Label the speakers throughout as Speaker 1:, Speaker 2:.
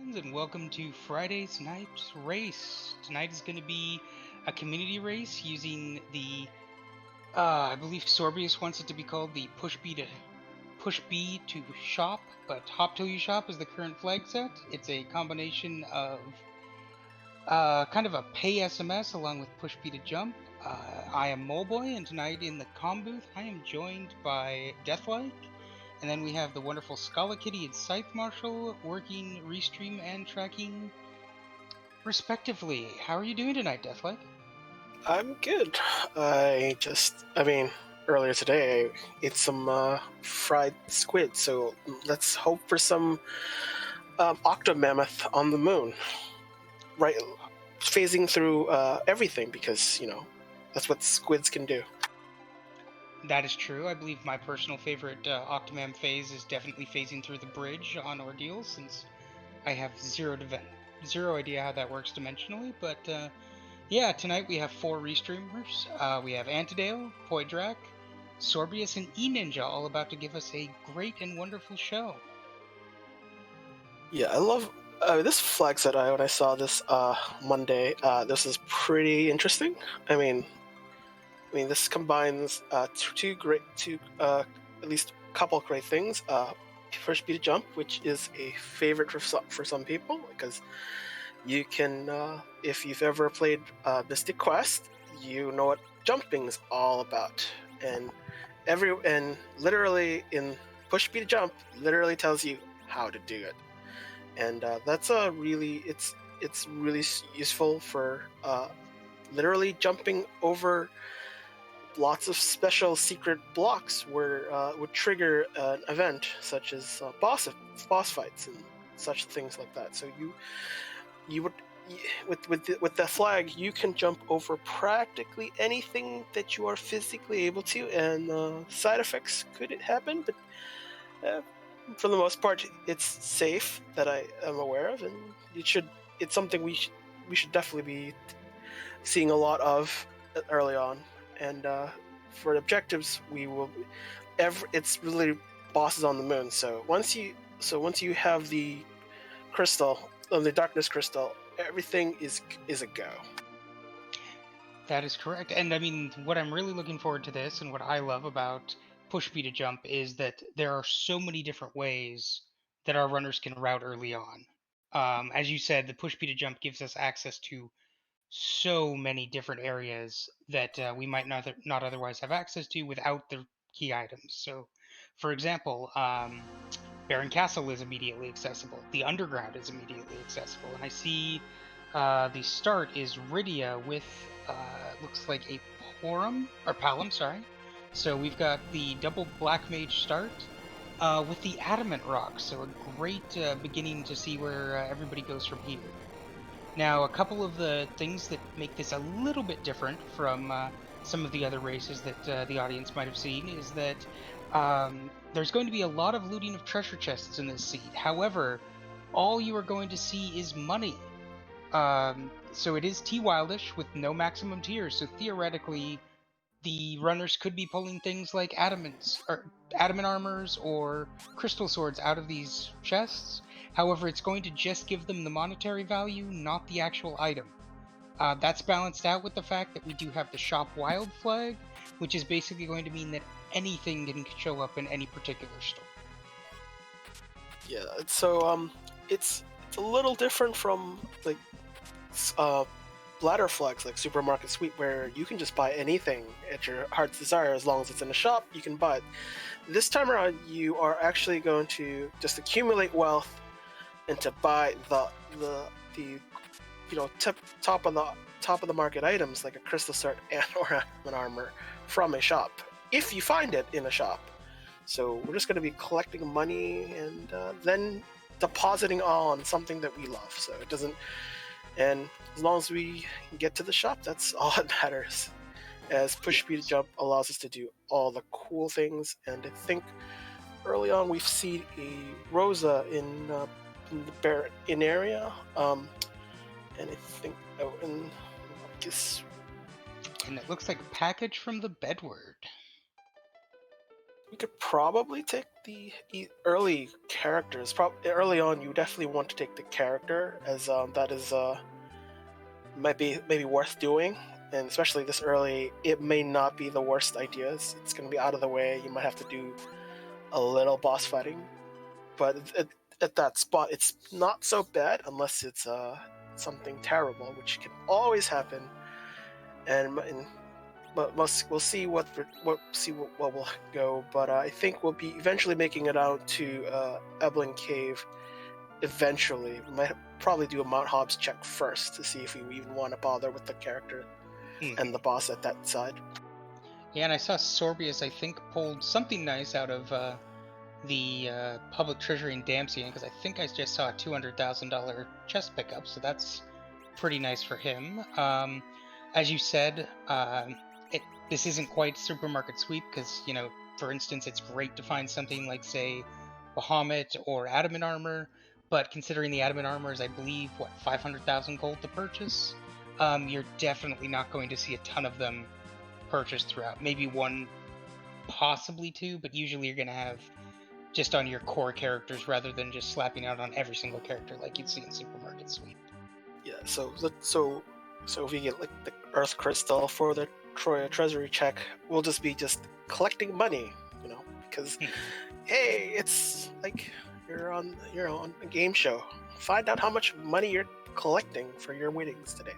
Speaker 1: And welcome to Friday's night's race. Tonight is going to be a community race using the, I believe Sorbius wants it to be called the Push B to Shop, but Hop Till You Shop is the current flag set. It's a combination of kind of a pay SMS along with Push B to Jump. I am Moleboy, and tonight in the comm booth, I am joined by Deathlike, and then we have the wonderful Scala Kitty and Scythe Marshall working restream and tracking respectively. How are you doing tonight, Deathlike?
Speaker 2: I'm good. Earlier today I ate some fried squid, so let's hope for some octomammoth on the moon. Right, phasing through everything because, that's what squids can do.
Speaker 1: That is true. I believe my personal favorite Octomam phase is definitely phasing through the bridge on Ordeal, since I have zero idea how that works dimensionally. But yeah, tonight we have four restreamers. We have Antidale, Poidrak, Sorbius, and E-Ninja all about to give us a great and wonderful show.
Speaker 2: Yeah, I love this flag set. When I saw this Monday, this is pretty interesting. This combines two at least a couple of great things. First, Speed Jump, which is a favorite for some people because you can, if you've ever played Mystic Quest, you know what jumping is all about, and literally in Push Speed Jump literally tells you how to do it, and that's a really it's really useful for literally jumping over lots of special secret blocks where would trigger an event such as boss fights and such things like that. So you would with the flag you can jump over practically anything that you are physically able to, and side effects could happen, but uh, for the most part it's safe that I am aware of, and it's something we should definitely be seeing a lot of early on. And for objectives, we will. It's really bosses on the moon. So once you have the crystal, the darkness crystal, everything is a go.
Speaker 1: That is correct. And I mean, what I'm really looking forward to this and what I love about Push B to Jump is that there are so many different ways that our runners can route early on. As you said, the Push B to Jump gives us access to so many different areas that we might not otherwise have access to without the key items. So, for example, Baron Castle is immediately accessible. The Underground is immediately accessible, and I see the start is Rydia with looks like a Palom, sorry. So we've got the double Black Mage start with the Adamant Rock. So a great beginning to see where everybody goes from here. Now, a couple of the things that make this a little bit different from some of the other races that the audience might have seen is that there's going to be a lot of looting of treasure chests in this seed. However, all you are going to see is money. So it is T Wildish with no maximum tiers. So theoretically, the runners could be pulling things like adamant armors or crystal swords out of these chests. However, it's going to just give them the monetary value, not the actual item. That's balanced out with the fact that we do have the shop wild flag, which is basically going to mean that anything can show up in any particular store.
Speaker 2: Yeah. So it's a little different from like uh, ladder flags like Supermarket Sweep, where you can just buy anything at your heart's desire as long as it's in a shop. You can buy it. This time around, you are actually going to just accumulate wealth and to buy the top of the market items like a crystal sword and or an armor from a shop if you find it in a shop. So we're just going to be collecting money and then depositing all on something that we love. So it doesn't, and as long as we get to the shop, that's all that matters. As push speed jump allows us to do all the cool things, and I think early on we've seen a Rosa in the Barrett in area, and I think and I guess
Speaker 1: And it looks like a package from the Bedward.
Speaker 2: You could probably take the early characters. Early on, you definitely want to take the character, as that is might be maybe worth doing. And especially this early, it may not be the worst ideas. It's going to be out of the way. You might have to do a little boss fighting, but at that spot, it's not so bad unless it's something terrible, which can always happen. And but we'll see what will go. But I think we'll be eventually making it out to Eblin Cave. Eventually, we might probably do a Mount Hobbs check first to see if we even want to bother with the character and the
Speaker 1: Mhm.
Speaker 2: boss at that side.
Speaker 1: Yeah, and I saw Sorbius, I think, pulled something nice out of the public treasury in Dempsey, because I think I just saw a $200,000 chest pickup, so that's pretty nice for him. As you said, this isn't quite supermarket sweep because, for instance, it's great to find something like, say, Bahamut or Adamant armor, but considering the Adamant armor is, I believe, what, 500,000 gold to purchase, you're definitely not going to see a ton of them purchased throughout. Maybe one, possibly two, but usually you're going to have just on your core characters rather than just slapping out on every single character like you'd see in supermarket sweep.
Speaker 2: Yeah. So if we get like the Earth Crystal for the Troya Treasury check, we'll just collecting money, because hey, it's like you're on a game show. Find out how much money you're collecting for your winnings today.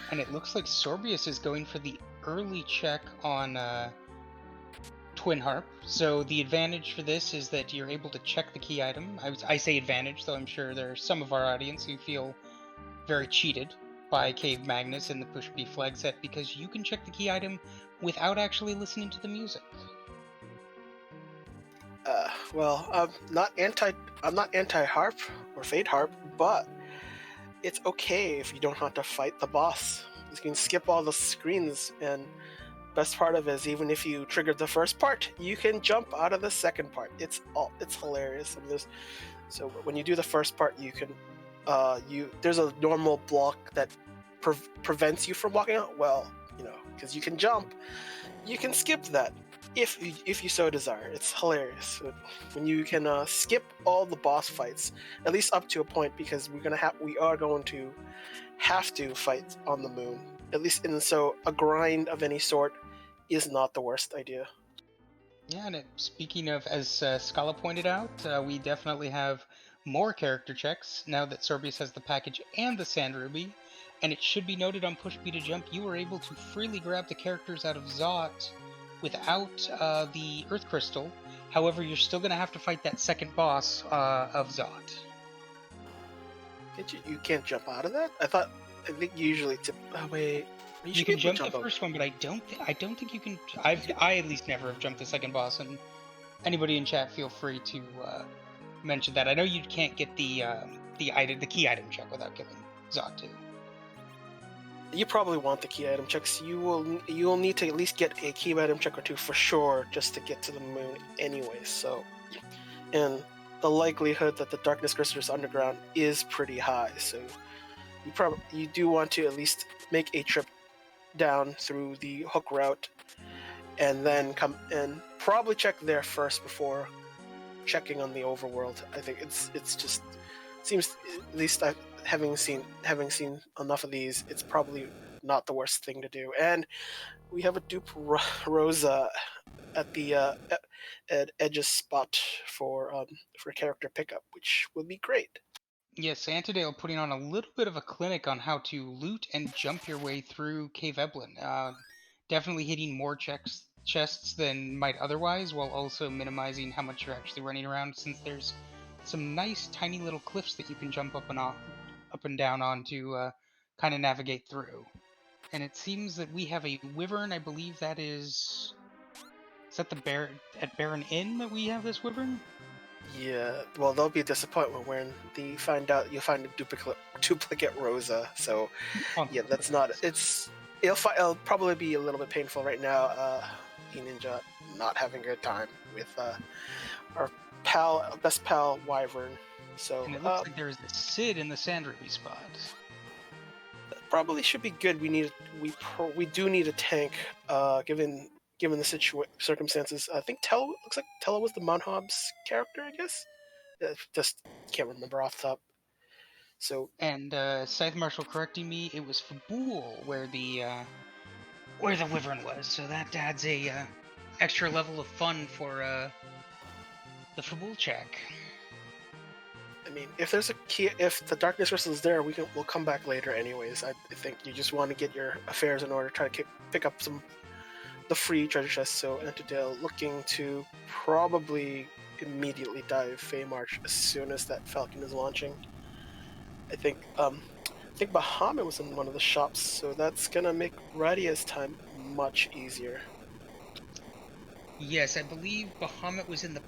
Speaker 1: And it looks like Sorbius is going for the early check on Twin Harp. So the advantage for this is that you're able to check the key item. I say advantage, though I'm sure there are some of our audience who feel very cheated by Cave Magnus and the Push B flag set because you can check the key item without actually listening to the music.
Speaker 2: Well, I'm not anti harp or fade harp, but it's okay if you don't have to fight the boss. You can skip all the screens, and best part of it is even if you triggered the first part, you can jump out of the second part. It's hilarious. And so when you do the first part, you can there's a normal block that prevents you from walking out. Well, because you can jump, you can skip that if you so desire. It's hilarious when you can skip all the boss fights, at least up to a point, because we are going to have to fight on the moon, at least. And so a grind of any sort is not the worst idea.
Speaker 1: Yeah, and speaking of, as Scala pointed out, we definitely have more character checks now that Sorbius has the package and the Sand Ruby. And it should be noted on Push B to Jump, you were able to freely grab the characters out of Zot without the Earth Crystal. However, you're still going to have to fight that second boss of Zot.
Speaker 2: You can't jump out of that? I think usually it's oh wait, you
Speaker 1: You
Speaker 2: should be
Speaker 1: can
Speaker 2: able to
Speaker 1: jump the
Speaker 2: jump out.
Speaker 1: first one, but I don't think you can. I at least never have jumped the second boss, and anybody in chat feel free to mention that. I know you can't get the key item check without killing Zot.
Speaker 2: You probably want the key item checks. You will need to at least get a key item check or two for sure just to get to the moon anyway. So, and the likelihood that the Darkness Crusaders Underground is pretty high. So you do want to at least make a trip down through the hook route and then come and probably check there first before checking on the overworld. I think it's just seems, at least having seen enough of these, it's probably not the worst thing to do. And we have a dupe Rosa at the at Edge's spot for character pickup, which would be great.
Speaker 1: Yes, Antidale putting on a little bit of a clinic on how to loot and jump your way through Cave Eblin. Definitely hitting more chests than might otherwise, while also minimizing how much you're actually running around, since there's some nice tiny little cliffs that you can jump up and down on to kind of navigate through. And it seems that we have a wyvern. I believe that is that the bear at Baron Inn that we have this wyvern.
Speaker 2: Yeah, well, there'll be a disappointment when you find a duplicate Rosa. So
Speaker 1: On
Speaker 2: yeah,
Speaker 1: the
Speaker 2: that's not it's. It'll probably be a little bit painful right now. Ninja not having a good time with our best pal Wyvern. So
Speaker 1: And it looks like there is a Sid in the Sand Ruby spot.
Speaker 2: probably should be good. We do need a tank. Given given the circumstances. I think Tell looks like Tella was the Mount Hobbs character, I guess. Just can't remember off the top. So
Speaker 1: And Scythe Marshal correcting me, it was Fabul where the wyvern was. So that adds a extra level of fun for the Fabul check.
Speaker 2: I mean, if there's a key, if the darkness crystal is there, we'll come back later. Anyways, I think you just want to get your affairs in order, try to pick up the free treasure chests. So Antidale looking to probably immediately dive Feymarch as soon as that Falcon is launching. I think Bahamut was in one of the shops, so that's gonna make Radia's time much easier.
Speaker 1: Yes, I believe Bahamut was in the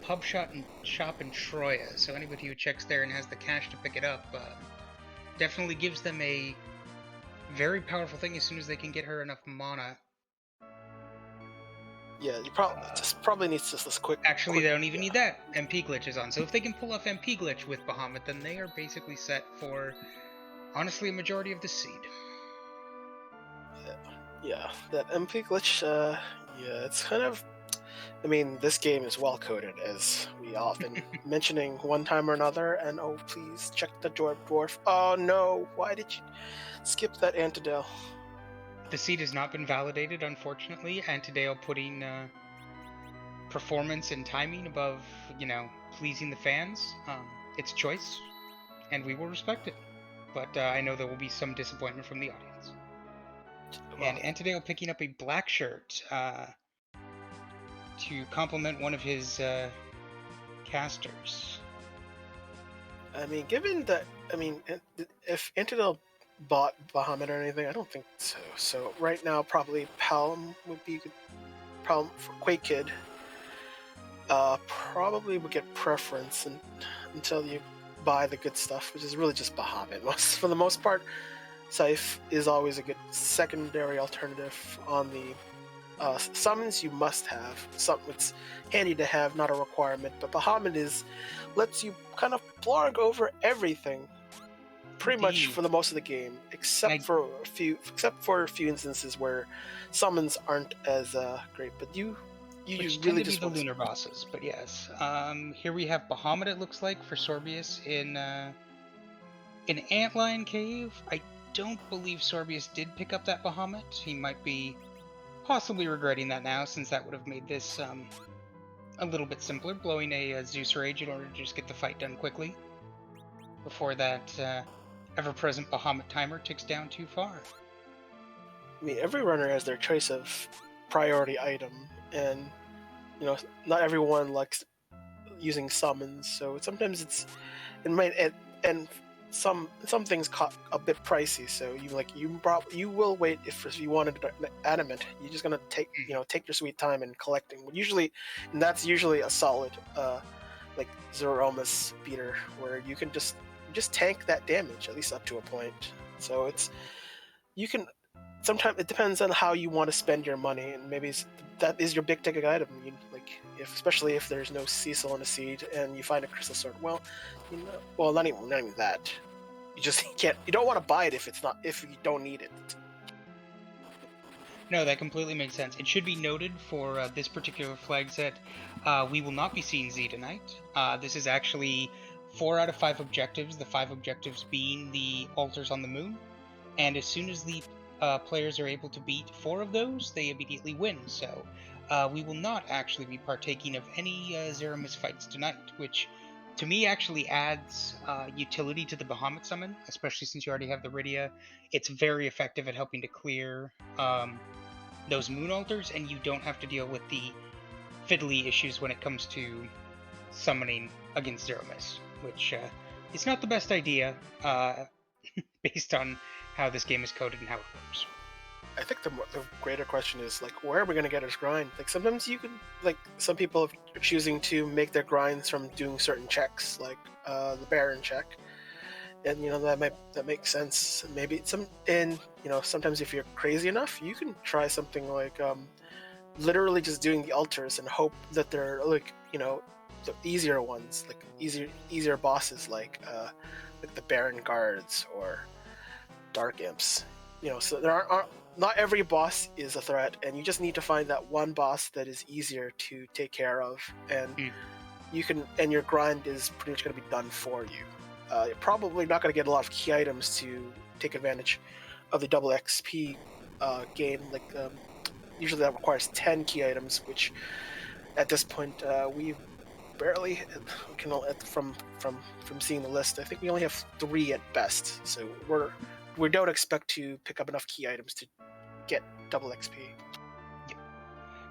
Speaker 1: shop in Troya. So anybody who checks there and has the cash to pick it up definitely gives them a very powerful thing as soon as they can get her enough mana.
Speaker 2: Yeah, you probably needs just this quick.
Speaker 1: Actually, they don't even need that. MP glitch is on. So if they can pull off MP glitch with Bahamut, then they are basically set for, honestly, a majority of the seed.
Speaker 2: Yeah, that MP glitch. Yeah, it's kind of. I mean, this game is well coded, as we often mentioning one time or another. And oh, please check the dwarf. Oh no, why did you skip that Antidale?
Speaker 1: The seed has not been validated, unfortunately. Antidale putting performance and timing above, pleasing the fans. It's choice, and we will respect it. But I know there will be some disappointment from the audience.
Speaker 2: Well,
Speaker 1: and Antidale picking up a black shirt to complement one of his casters.
Speaker 2: I mean, given that, if Antidale bought Bahamut or anything, I don't think so. So right now, probably Palm would be a good problem for Quake Kid. Probably would get preference until you buy the good stuff, which is really just Bahamut. For the most part, Scythe is always a good secondary alternative on the summons. You must have something that's handy to have, not a requirement. But Bahamut lets you kind of blog over everything, pretty much for the most of the game, except for a few instances where summons aren't as great. But you really just
Speaker 1: the lunar bosses. But yes, here we have Bahamut. It looks like for Sorbius in Antlion Cave. I don't believe Sorbius did pick up that Bahamut. He might be possibly regretting that now, since that would have made this a little bit simpler, blowing a Zeus Rage in order to just get the fight done quickly before that ever-present Bahamut timer ticks down too far.
Speaker 2: I mean, every runner has their choice of priority item, and not everyone likes using summons, so sometimes and some things cost a bit pricey, so you will wait if you wanted adamant. You're just gonna take your sweet time in collecting. And that's usually a solid like Zeromus beater, where you can just tank that damage, at least up to a point. So you can. Sometimes it depends on how you want to spend your money, and maybe that is your big ticket item. Especially if there's no Cecil in a seed and you find a crystal sword. Well, not even that. You just can't. You don't want to buy it if you don't need it.
Speaker 1: No, that completely makes sense. It should be noted for this particular flag set, we will not be seeing Z tonight. This is actually 4 out of 5 objectives. The 5 objectives being the altars on the moon, and as soon as the players are able to beat 4 of those, they immediately win. So we will not actually be partaking of any Zeramis fights tonight, which to me actually adds utility to the Bahamut summon, especially since you already have the Rydia. It's very effective at helping to clear those moon altars, and you don't have to deal with the fiddly issues when it comes to summoning against Zeramis, which is not the best idea based on how this game is coded and how it works.
Speaker 2: I think the greater question is, where are we going to get our grind? Sometimes you can, some people are choosing to make their grinds from doing certain checks, like the Baron check, and that makes sense. Maybe sometimes if you're crazy enough, you can try something like literally just doing the altars and hope that they're the easier ones, easier bosses, like the Baron guards or Dark Imps. So there not every boss is a threat, and you just need to find that one boss that is easier to take care of, and
Speaker 1: Mm.
Speaker 2: your grind is pretty much going to be done for you. You're probably not going to get a lot of key items to take advantage of the double XP gain. Usually that requires 10 key items, which at this point we barely can from seeing the list. I think we only have 3 at best, so we don't expect to pick up enough key items to get double XP.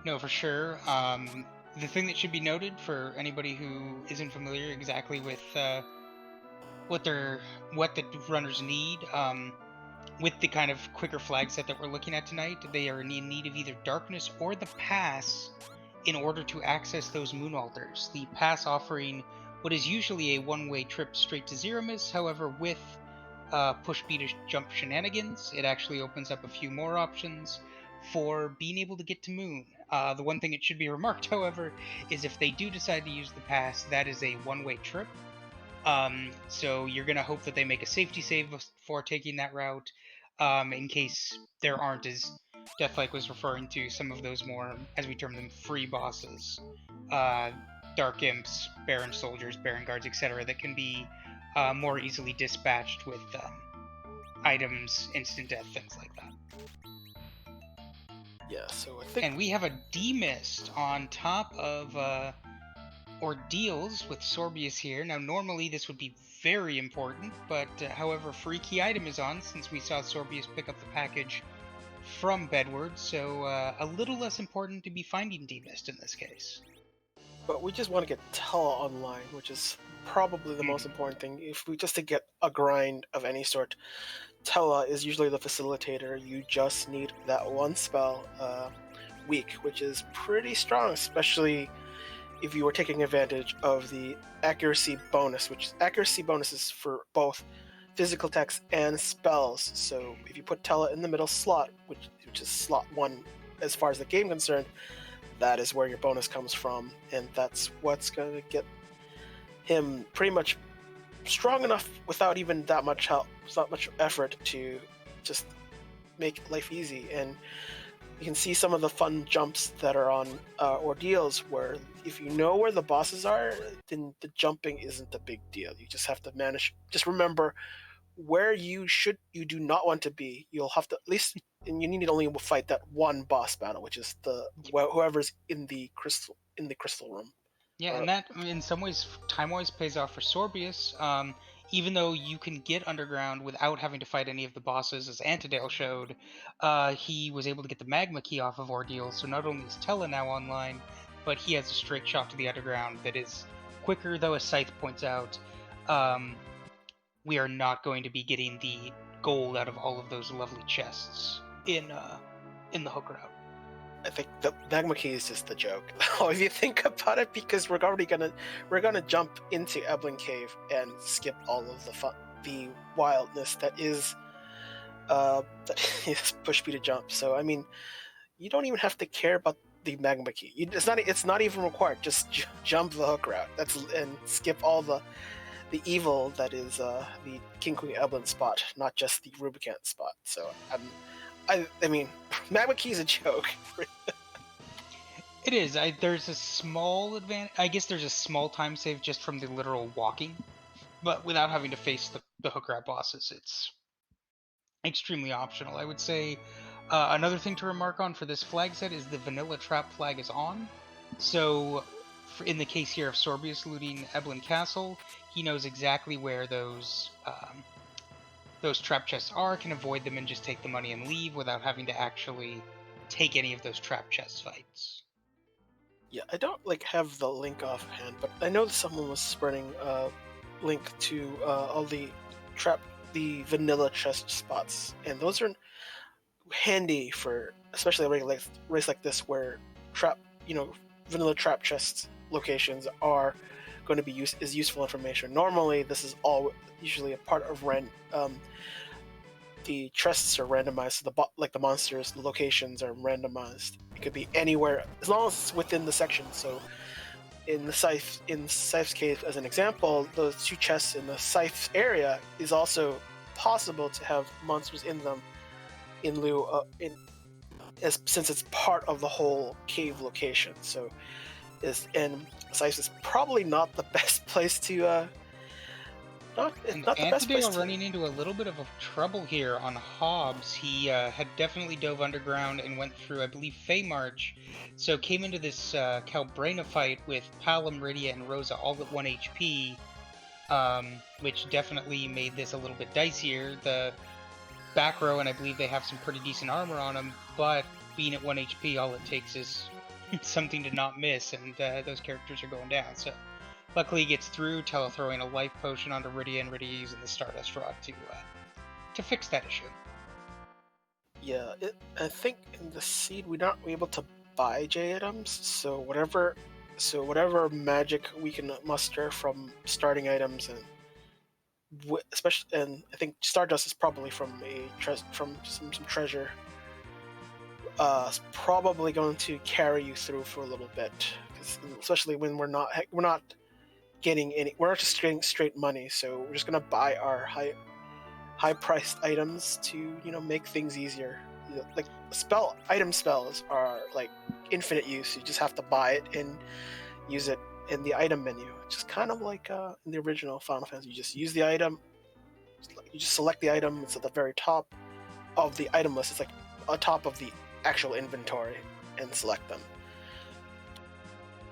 Speaker 1: No, for sure. The thing that should be noted for anybody who isn't familiar exactly with what they're what the runners need, with the kind of quicker flag set that we're looking at tonight, they are in need of either darkness or the pass in order to access those moon altars. The pass offering what is usually a one-way trip straight to Zeramis, however, with push B to jump shenanigans, it actually opens up a few more options for being able to get to Moon. The one thing it should be remarked, however, is if they do decide to use the pass, that is a one-way trip. So you're gonna hope that they make a safety save before taking that route, in case there aren't, as Deathlike was referring to, some of those more, as we term them, free bosses, uh, Dark Imps, Baron Soldiers, Baron Guards, etc., that can be more easily dispatched with items, instant death, things like that.
Speaker 2: Yeah, so I think
Speaker 1: And we have a demist on top of ordeals with Sorbius here. Now, normally this would be very important, but however, free key item is on since we saw Sorbius pick up the package from Bedward, so a little less important to be finding demist in this case.
Speaker 2: but we just want to get Tella online, which is probably the most important thing. If we just to get a grind of any sort, Tella is usually the facilitator. You just need that one spell week, which is pretty strong, especially if you were taking advantage of the accuracy bonus, which accuracy bonuses for both physical attacks and spells. So if you put Tella in the middle slot, which is slot 1 as far as the game concerned, that is where your bonus comes from, and that's what's going to get him pretty much strong enough without even that much help, without much effort to just make life easy. And you can see some of the fun jumps that are on ordeals where if you know where the bosses are, then the jumping isn't a big deal. You just have to manage. Just remember where you do not want to be. You'll have to at least, and you need to only fight that one boss battle, which is whoever's in the crystal room.
Speaker 1: Yeah,
Speaker 2: Or
Speaker 1: and that in some ways, time-wise, pays off for Sorbius. Even though you can get underground without having to fight any of the bosses, as Antidale showed, he was able to get the magma key off of Ordeal. So not only is Tella now online, but he has a straight shot to the underground that is quicker. Though, as Scythe points out, um, we are not going to be getting the gold out of all of those lovely chests in the hook route.
Speaker 2: I think the magma key is just the joke. If you think about it, because we're gonna jump into Eblin Cave and skip all of the wildness that is push me to jump. So I mean, you don't even have to care about the magma key. It's not even required. Just jump the hook route. And skip all the evil that is the King Queen Eblin spot, not just the Rubicant spot. So I mean, magma key is a joke.
Speaker 1: It is. There's a small advantage. I guess there's a small time save just from the literal walking, but without having to face the hook rat bosses, it's extremely optional. I would say another thing to remark on for this flag set is the vanilla trap flag is on. So, in the case here of Sorbius looting Eblin Castle, he knows exactly where those trap chests are, can avoid them and just take the money and leave without having to actually take any of those trap chest fights.
Speaker 2: Yeah, I don't have the link offhand, but I know that someone was spreading a link to all the the vanilla chest spots, and those are handy for especially a race like this where trap, vanilla trap chest locations are going to be useful information. Normally, this is all usually a part of the chests are randomized, so the monsters, the locations are randomized. It could be anywhere as long as it's within the section. So in Scythe's case, as an example, those 2 chests in the Scythe's area is also possible to have monsters in them in lieu of since it's part of the whole cave location. So is and Sice is probably not the best place to not it's
Speaker 1: And
Speaker 2: not the best place
Speaker 1: Anthedale
Speaker 2: to.
Speaker 1: running into a little bit of a trouble here on Hobbs. He had definitely dove underground and went through, I believe, Feymarch. So came into this Calbrena fight with Palom, Rydia, and Rosa all at 1 HP, which definitely made this a little bit dicier. The back row, and I believe they have some pretty decent armor on them, but being at 1 HP, all it takes is something to not miss, and those characters are going down. So luckily he gets through, Tello throwing a life potion onto Rydia, and Rydia using the Stardust Rod to fix that issue.
Speaker 2: Yeah, I think in the seed we're not able to buy J items, so whatever magic we can muster from starting items and especially, and I think Stardust is probably from from some treasure. It's probably going to carry you through for a little bit, especially when we're not getting any, we're not just getting straight money, so we're just gonna buy our high priced items to make things easier. Like spells are like infinite use. You just have to buy it and use it in the item menu. It's just kind of like in the original Final Fantasy. You just use the item. You just select the item. It's at the very top of the item list. It's like on top of the actual inventory, and select them.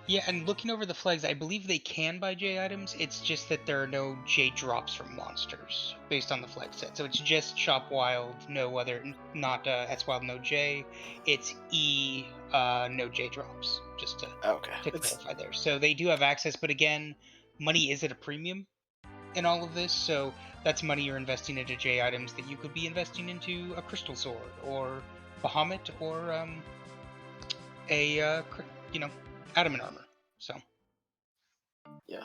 Speaker 1: Yeah, and looking over the flags, I believe they can buy J items. It's just that there are no J drops from monsters based on the flag set. So it's just Shop Wild, no other, not S Wild, no J. It's E, no J drops. Just
Speaker 2: Okay,
Speaker 1: to
Speaker 2: it's
Speaker 1: clarify there. So they do have access, but again, money is at a premium in all of this. So that's money you're investing into J items that you could be investing into a Crystal Sword or Bahamut or a adamant armor. So.
Speaker 2: yeah.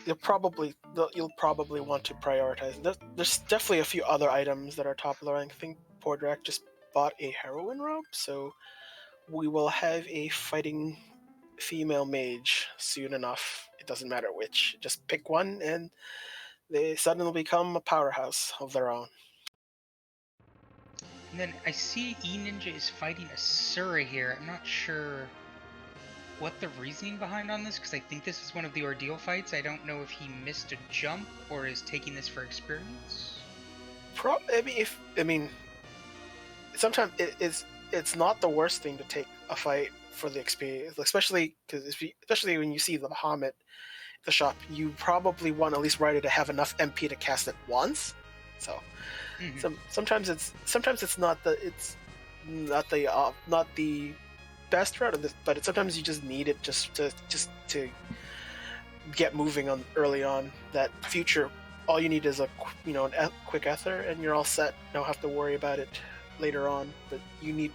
Speaker 2: You'll probably want to prioritize. There's definitely a few other items that are top of the rank. I think Pordrak just bought a heroine robe, so we will have a fighting female mage soon enough. It doesn't matter which. Just pick one, and they suddenly become a powerhouse of their own.
Speaker 1: And then I see E Ninja is fighting Asura here. I'm not sure what the reasoning behind on this, because I think this is one of the ordeal fights. I don't know if he missed a jump or is taking this for experience.
Speaker 2: I mean, sometimes it's not the worst thing to take a fight for the experience, especially when you see the Bahamut, the shop. You probably want at least Ryder to have enough MP to cast it once. So
Speaker 1: Mm-hmm.
Speaker 2: sometimes it's not the best route of this, but sometimes you just need it just to get moving on early on. That future, all you need is a quick ether, and you're all set. Don't have to worry about it later on. But
Speaker 1: Mm-hmm.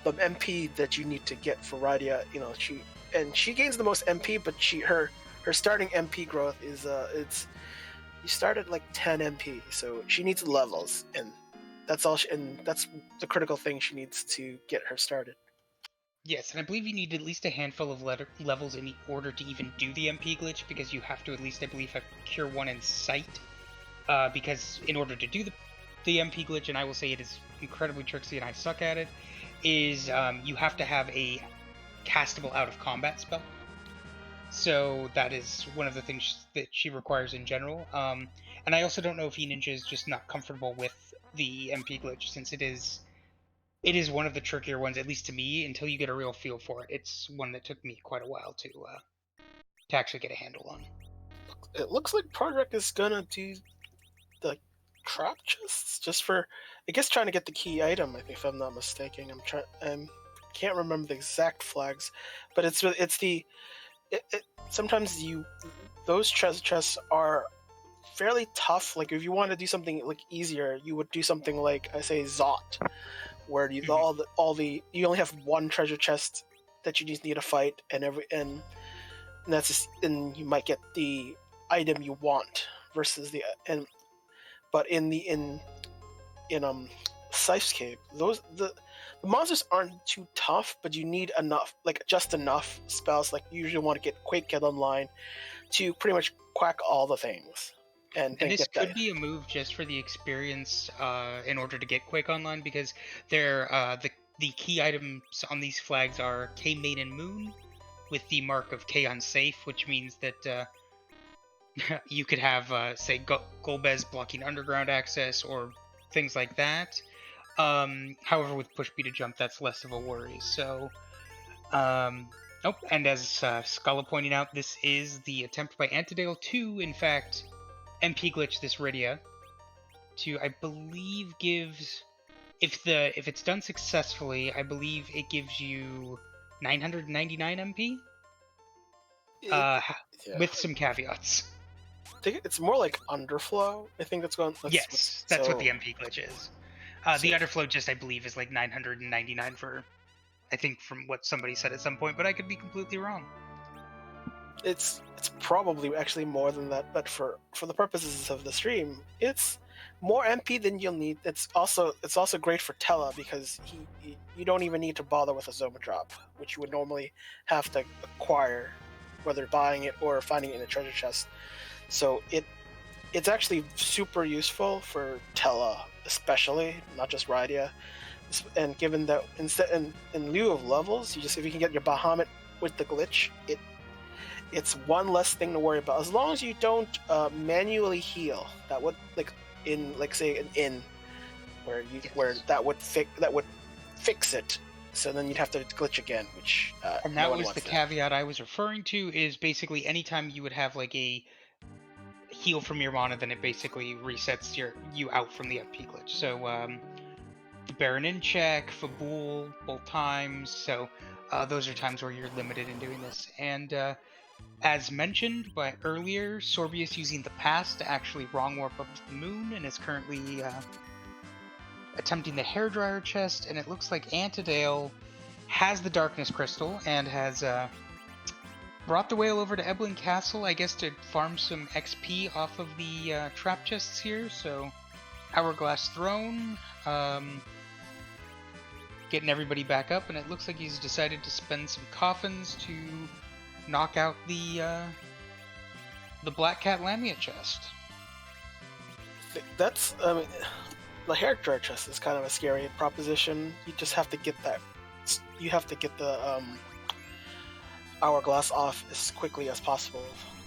Speaker 2: the MP that you need to get for Radia, she gains the most MP, but her starting MP growth is it's you start at like 10 MP, so she needs levels, and that's the critical thing she needs to get her started.
Speaker 1: Yes, and I believe you need at least a handful of levels in order to even do the MP glitch, because you have to at least, I believe, have Cure 1 in sight. Because in order to do the MP glitch, and I will say it is incredibly tricksy and I suck at it, is you have to have a castable out of combat spell. So that is one of the things that she requires in general. And I also don't know if E-Ninja is just not comfortable with the MP glitch, since it is one of the trickier ones, at least to me, until you get a real feel for it. It's one that took me quite a while to actually get a handle on.
Speaker 2: It looks like Project is gonna do the trap chests just for, I guess, trying to get the key item. I think, if I'm not mistaken, can't remember the exact flags, but sometimes those treasure chests are fairly tough. Like, if you want to do something like easier, you would do something like, I say, Zot, where
Speaker 1: Mhm.
Speaker 2: you only have one treasure chest that you just need to fight, and that's and you might get the item you want versus the and but in Sife's Cave, the monsters aren't too tough, but you need enough, like just enough spells. Like, you usually want to get Quake Kid online to pretty much quack all the things, and
Speaker 1: And
Speaker 2: then
Speaker 1: this
Speaker 2: get that.
Speaker 1: could be a move just for the experience, in order to get quick online, because they're the key items on these flags are K main and moon with the mark of K unsafe, which means that you could have say Golbez blocking underground access or things like that. However, with push B to jump, that's less of a worry. So, oh, and as Scala pointing out, this is the attempt by Antidale to, in fact, MP glitch this Rydia to, I believe, gives, if it's done successfully, I believe it gives you 999 MP,
Speaker 2: It,
Speaker 1: uh,
Speaker 2: yeah,
Speaker 1: with some caveats.
Speaker 2: I think it's more like underflow. I think that's going. That's what's
Speaker 1: Yes, that's what
Speaker 2: so.
Speaker 1: the MP glitch is.
Speaker 2: So
Speaker 1: The underflow just, I believe, is like 999 for, I think, from what somebody said at some point, but I could be completely wrong.
Speaker 2: it's probably actually more than that, but for the purposes of the stream, it's more MP than you'll need. It's also great for Tella because you don't even need to bother with a Zoma drop, which you would normally have to acquire, whether buying it or finding it in a treasure chest. So it's actually super useful for Tella, especially, not just Rydia. And given that instead in lieu of levels, if you can get your Bahamut with the glitch, it's one less thing to worry about. As long as you don't manually heal, that would like say an inn where
Speaker 1: Yes.
Speaker 2: that would fix it. So then you'd have to glitch again, which
Speaker 1: And
Speaker 2: no
Speaker 1: that
Speaker 2: one
Speaker 1: was the
Speaker 2: wants that.
Speaker 1: caveat I was referring to, is basically anytime you would have like a heal from your mana, then it basically resets you out from the FP glitch. So the Baron in check, Fabul, both times. So those are times where you're limited in doing this. And as mentioned by earlier, Sorbius using the pass to actually wrong warp up to the moon, and is currently attempting the hairdryer chest. And it looks like Antidale has the darkness crystal and has brought the whale over to Eblin Castle, I guess, to farm some XP off of the trap chests here. So, Hourglass Throne, getting everybody back up, and it looks like he's decided to spend some coffins to knock out the Black Cat Lamia chest.
Speaker 2: That's the hair dryer chest is kind of a scary proposition. You just have to get that. You have to get the hourglass off as quickly as possible,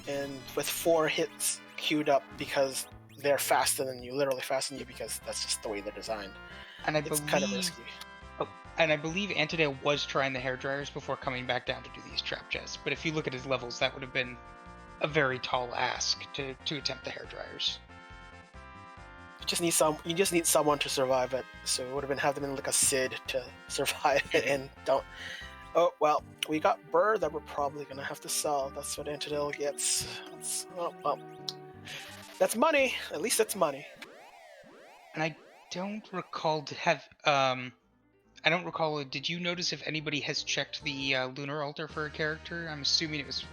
Speaker 2: and with 4 hits queued up because they're faster than you, literally faster than you, because that's just the way they're designed.
Speaker 1: And I
Speaker 2: It's kind of
Speaker 1: believe,
Speaker 2: risky.
Speaker 1: oh, and I believe Antidale was trying the hair dryers before coming back down to do these trap chests. But if you look at his levels, that would have been a very tall ask to attempt the hair dryers.
Speaker 2: You just need someone to survive it. So it would have been have them in like a Sid to survive it, and don't. Oh well, we got Burr that we're probably gonna have to sell. That's what Antidale gets. Well, that's money. At least that's money.
Speaker 1: And I don't recall to have I don't recall. Did you notice if anybody has checked the lunar altar for a character? I'm assuming it was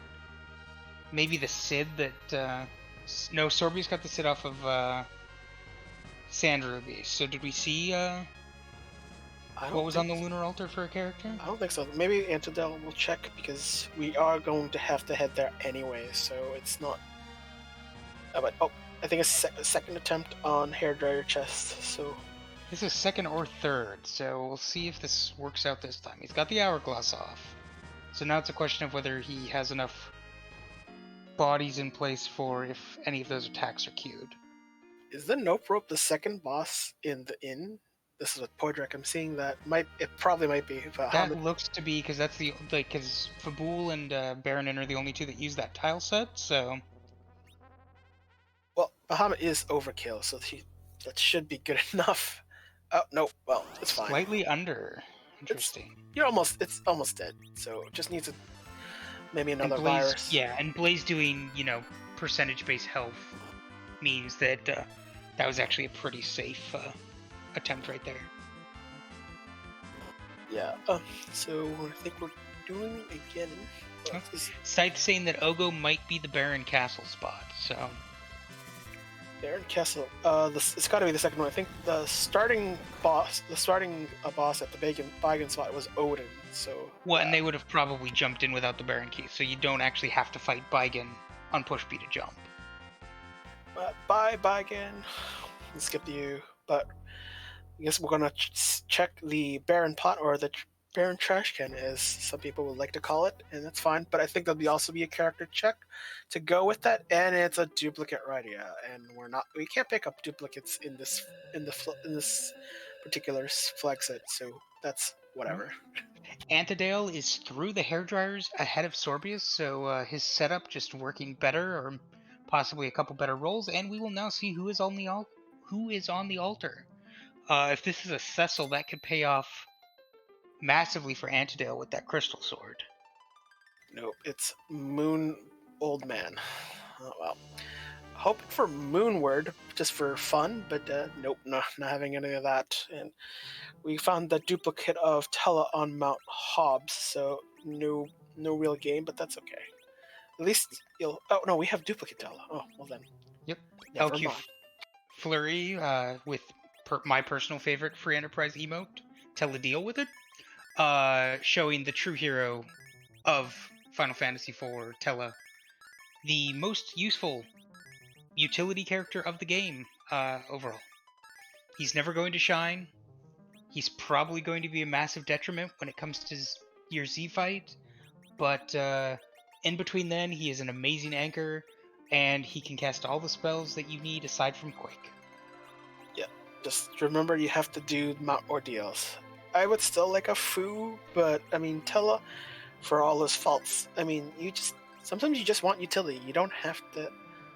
Speaker 1: maybe the Sid that. No, Sorby's got the Sid off of Sand Ruby. So did we see
Speaker 2: I
Speaker 1: what
Speaker 2: don't
Speaker 1: was
Speaker 2: think
Speaker 1: on the lunar altar for a character?
Speaker 2: I don't think so. Maybe Antidale will check because we are going to have to head there anyway. So it's not. But I think it's a second attempt on hairdryer chest. So
Speaker 1: This is second or third, so we'll see if this works out this time. He's got the hourglass off. So now it's a question of whether he has enough bodies in place for if any of those attacks are queued.
Speaker 2: is the Nope Rope the second boss in the inn? This is with Podrick. I'm seeing that. It probably might be. But
Speaker 1: That looks to be, because that's the, like, because Fabul and Baronin are the only two that use that tile set, so
Speaker 2: well, Bahamut is overkill, so that should be good enough. Oh no, well, it's fine.
Speaker 1: slightly under.
Speaker 2: It's
Speaker 1: Interesting.
Speaker 2: it's almost dead. So it just needs maybe
Speaker 1: And
Speaker 2: another
Speaker 1: Blaze,
Speaker 2: virus.
Speaker 1: yeah, and Blaze doing, percentage-based health means that that was actually a pretty safe attempt right there.
Speaker 2: Yeah. So I think we're doing again.
Speaker 1: Oh. Scythe saying that Ogo might be the Baron Castle spot, so.
Speaker 2: Baron Castle. It's got to be the second one. I think the starting boss at the Baigen spot was Odin. So.
Speaker 1: Well, and they would have probably jumped in without the Baron key, so you don't actually have to fight Baigen on push B to jump.
Speaker 2: Bye again. Skip you, but I guess we're gonna check the Baron pot or the Baron trash can, as some people would like to call it, and that's fine. But I think there'll also be a character check to go with that, and it's a duplicate Rydia, and we can't pick up duplicates in this particular flag set, so that's
Speaker 1: Well,
Speaker 2: whatever.
Speaker 1: Antidale is through the hair dryers ahead of Sorbius, so his setup just working better, or possibly a couple better rolls, and we will now see who is on the altar. If this is a Cecil, that could pay off massively for Antidale with that crystal sword.
Speaker 2: Nope, it's Moon Old Man. Oh well. Hoping for Moonward just for fun, but nope, not having any of that. And we found the duplicate of Tella on Mount Hobbs, so no real game, but that's okay. At least you'll. Oh no, we have duplicate Tella. Oh well then,
Speaker 1: Yep.
Speaker 2: never
Speaker 1: LQ
Speaker 2: mind.
Speaker 1: Flurry with my personal favorite free enterprise emote, Deal with it, showing the true hero of Final Fantasy IV, Tella, the most useful utility character of the game overall. He's never going to shine. He's probably going to be a massive detriment when it comes to your Z fight, but in between then, he is an amazing anchor, and he can cast all the spells that you need aside from Quake.
Speaker 2: Yeah, just remember you have to do Mount Ordeals. I would still like a Foo, but I mean Tella, for all his faults. I mean, sometimes you just want utility. You don't have to.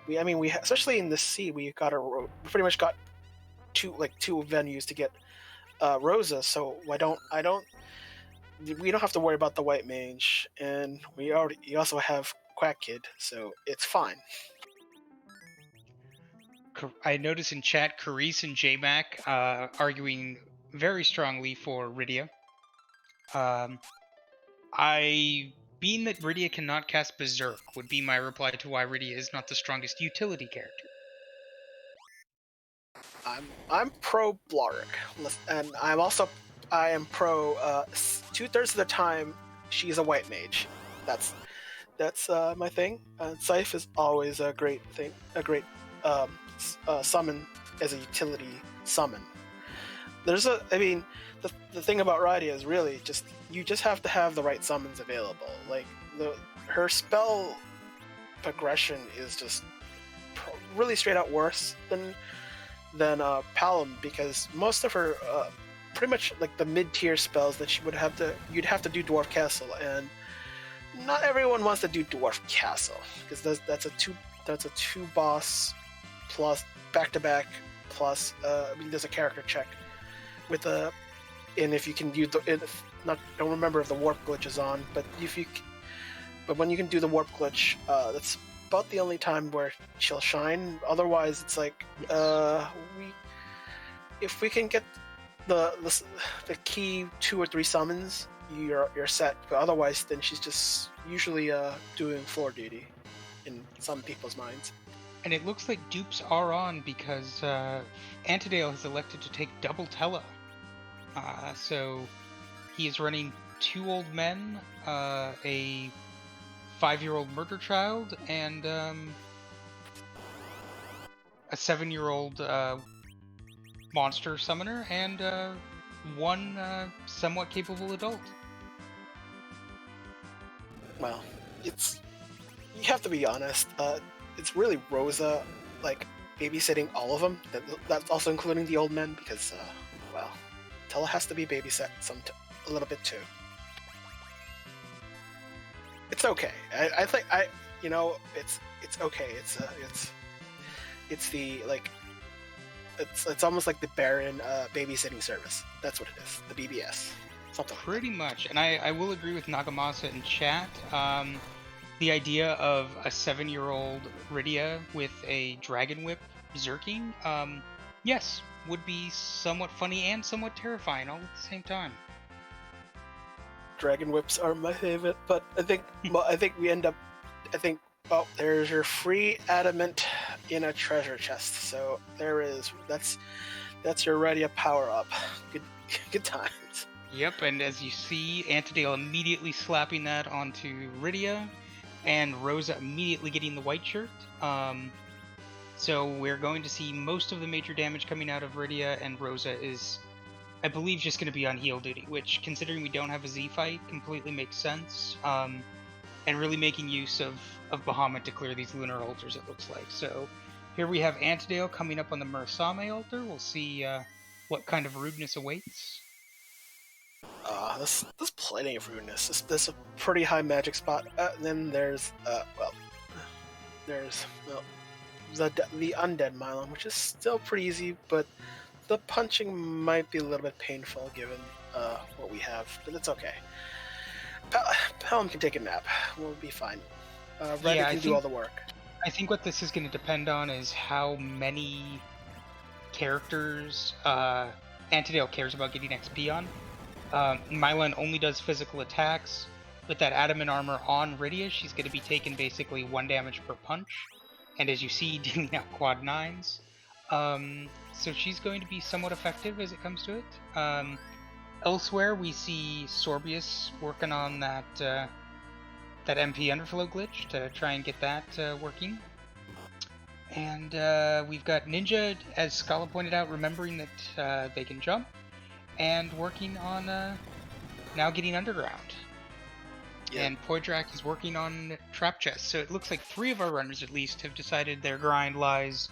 Speaker 2: Especially in the sea, we pretty much got two venues to get Rosa. So we don't have to worry about the white mage, and you also have Quack Kid, so it's fine.
Speaker 1: I notice in chat, Carice and JMac arguing very strongly for Rydia. Being that Rydia cannot cast Berserk, would be my reply to why Rydia is not the strongest utility character.
Speaker 2: I'm pro Blaric, and I am pro 2/3 of the time she's a white mage. That's my thing. Scythe is always a great thing, a great summon as a utility summon. The thing about Rydia is really you just have to have the right summons available. Like her spell progression is just really straight out worse than Palom, because most of her pretty much like the mid-tier spells that you'd have to do Dwarf Castle, and not everyone wants to do Dwarf Castle because that's a two boss plus back to back plus there's a character check with a, and if you can do don't remember if the warp glitch is on, but but when you can do the warp glitch, that's about the only time where she'll shine. Otherwise, it's like if we can get the key 2 or 3 summons, you're set. But otherwise, then she's just usually doing floor duty in some people's minds.
Speaker 1: And it looks like dupes are on because Antidale has elected to take double Tella. So he is running 2 old men, a 5-year-old murder child, and a 7-year-old monster summoner, and one somewhat capable adult.
Speaker 2: Well, you have to be honest. It's really Rosa, like babysitting all of them. That's also including the old men, because Tella has to be babysat a little bit too. It's okay. I think it's okay. It's the like it's almost like the Baron babysitting service. That's what it is. The BBS. Something
Speaker 1: Pretty much. And I will agree with Nagamasa in chat. The idea of a 7-year-old Rydia with a Dragon Whip zerking, yes, would be somewhat funny and somewhat terrifying all at the same time.
Speaker 2: Dragon whips are my favorite, but I think we end up. There's your free adamant in a treasure chest. So there is. That's your Rydia power up. Good times.
Speaker 1: Yep, and as you see, Antidale immediately slapping that onto Rydia, and Rosa immediately getting the white shirt. So we're going to see most of the major damage coming out of Rydia, and Rosa is, I believe, just going to be on heal duty, which, considering we don't have a Z fight, completely makes sense. And really making use of Bahamut to clear these lunar altars, it looks like. So here we have Antidale coming up on the Murasame altar. We'll see what kind of rudeness awaits.
Speaker 2: There's plenty of rudeness. There's a pretty high magic spot. Then there's there's the undead Mylon, which is still pretty easy, but the punching might be a little bit painful given what we have, but it's okay. Pelham can take a nap. We'll be fine. Reddy can do all the work.
Speaker 1: I think what this is going to depend on is how many characters Antidale cares about getting XP on. Mylon only does physical attacks. With that adamant armor on Rydia, she's going to be taking basically 1 damage per punch. And as you see, dealing out quad 9s. So she's going to be somewhat effective as it comes to it. Elsewhere, we see Sorbius working on that MP underflow glitch to try and get that working. And we've got Ninja, as Scala pointed out, remembering that they can jump, and working on now getting underground. Yeah. And Poidrak is working on trap chests. So it looks like 3 of our runners, at least, have decided their grind lies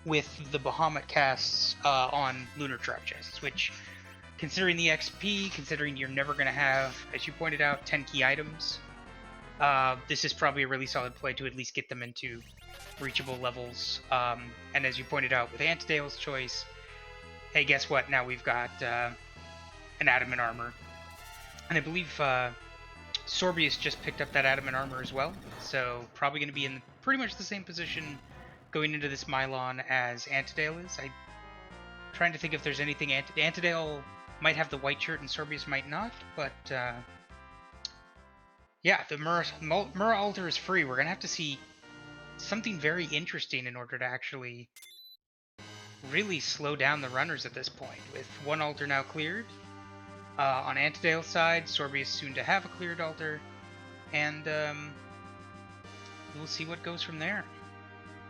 Speaker 1: with the Bahamut casts on lunar trap chests, which, considering the XP, considering you're never going to have, as you pointed out, 10 key items, this is probably a really solid play to at least get them into reachable levels. And as you pointed out with Antidale's choice, hey, guess what? Now we've got an adamant armor. And I believe Sorbius just picked up that adamant armor as well, so probably going to be in pretty much the same position going into this Mylon as Antidale is. I'm trying to think if there's anything Antidale might have the white shirt and Sorbius might not, but yeah, the Mura altar is free. We're going to have to see something very interesting in order to actually really slow down the runners at this point. With 1 altar now cleared, on Antidale's side, Sorbius soon to have a cleared altar, and we'll see what goes from there.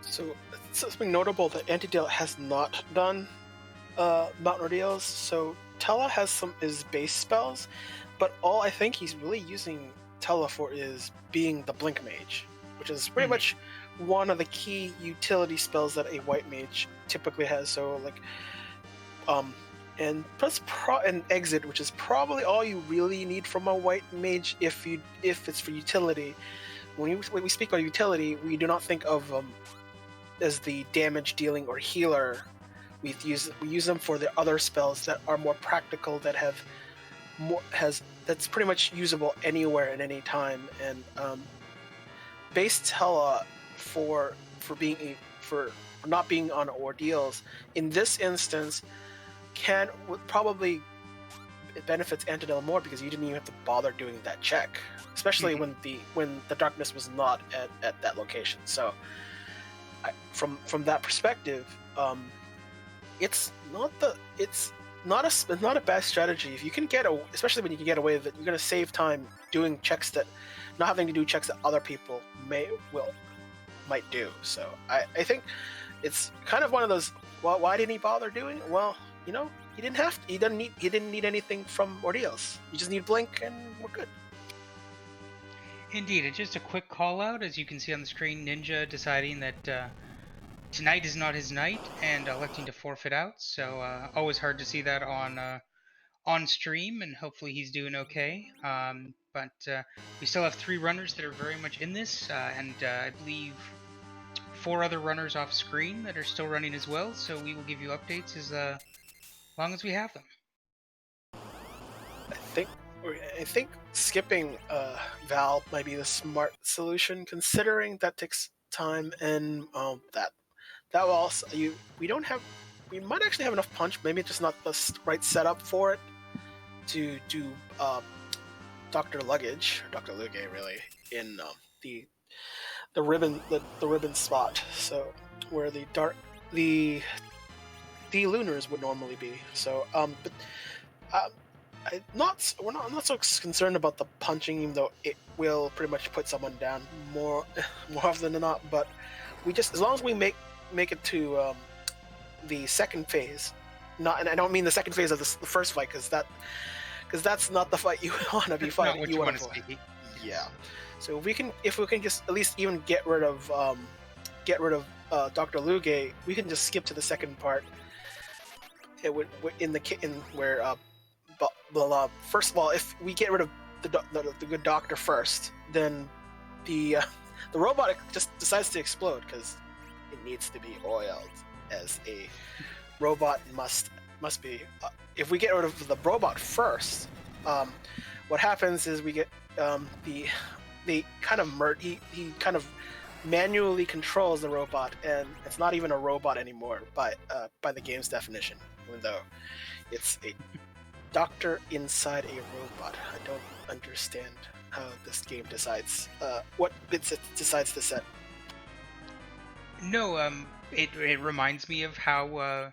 Speaker 2: So, something notable that Antidale has not done Mountain Ordeals. So Tella has his base spells, but all I think he's really using Tella for is being the Blink Mage, which is pretty much one of the key utility spells that a white mage typically has. So like, and plus and Exit, which is probably all you really need from a white mage if it's for utility. When we speak about utility, we do not think of as the damage dealing or healer. We use them for the other spells that are more practical, that have that's pretty much usable anywhere at any time. And base Tella for not being on ordeals in this instance would probably it benefits Antidale more, because you didn't even have to bother doing that check, especially when the darkness was not at that location. So from that perspective, it's not a bad strategy. If you can especially when you can get away with it, you're going to save time doing checks not having to do checks that other people might do. So I think it's kind of one of those. Well, why didn't he bother doing it? Well, he didn't have to. He didn't need anything from ordeals. You just need Blink, and we're good.
Speaker 1: Indeed, it's just a quick call out, as you can see on the screen. Ninja deciding that tonight is not his night and electing to forfeit out. So always hard to see that on stream, and hopefully he's doing okay. But we still have 3 runners that are very much in this, and I believe 4 other runners off screen that are still running as well. So we will give you updates as long as we have them.
Speaker 2: I think skipping Val might be the smart solution, considering that takes time, and that will also we might actually have enough punch. Maybe it's just not the right setup for it to do Dr. Luggage, or Dr. Luge, really, in the ribbon spot. So where the lunars would normally be. So I'm not so concerned about the punching, even though it will pretty much put someone down more often than not. But as long as we make make it to the second phase, not, and I don't mean the second phase of the first fight, because that's not the fight you want to be
Speaker 1: That's not
Speaker 2: fighting.
Speaker 1: what
Speaker 2: You
Speaker 1: you
Speaker 2: want
Speaker 1: want
Speaker 2: to
Speaker 1: to
Speaker 2: avoid.
Speaker 1: see.
Speaker 2: Yeah. So if we can just at least even get rid of Dr. Luge, we can just skip to the second part. It would in where first of all, if we get rid of the good doctor first, then the the robot just decides to explode because it needs to be oiled, as a robot must be. If we get rid of the robot first, what happens is we get the kind of he kind of manually controls the robot, and it's not even a robot anymore by the game's definition, even though it's a doctor inside a robot. I don't understand how this game decides what bits it decides to set.
Speaker 1: No, it reminds me of how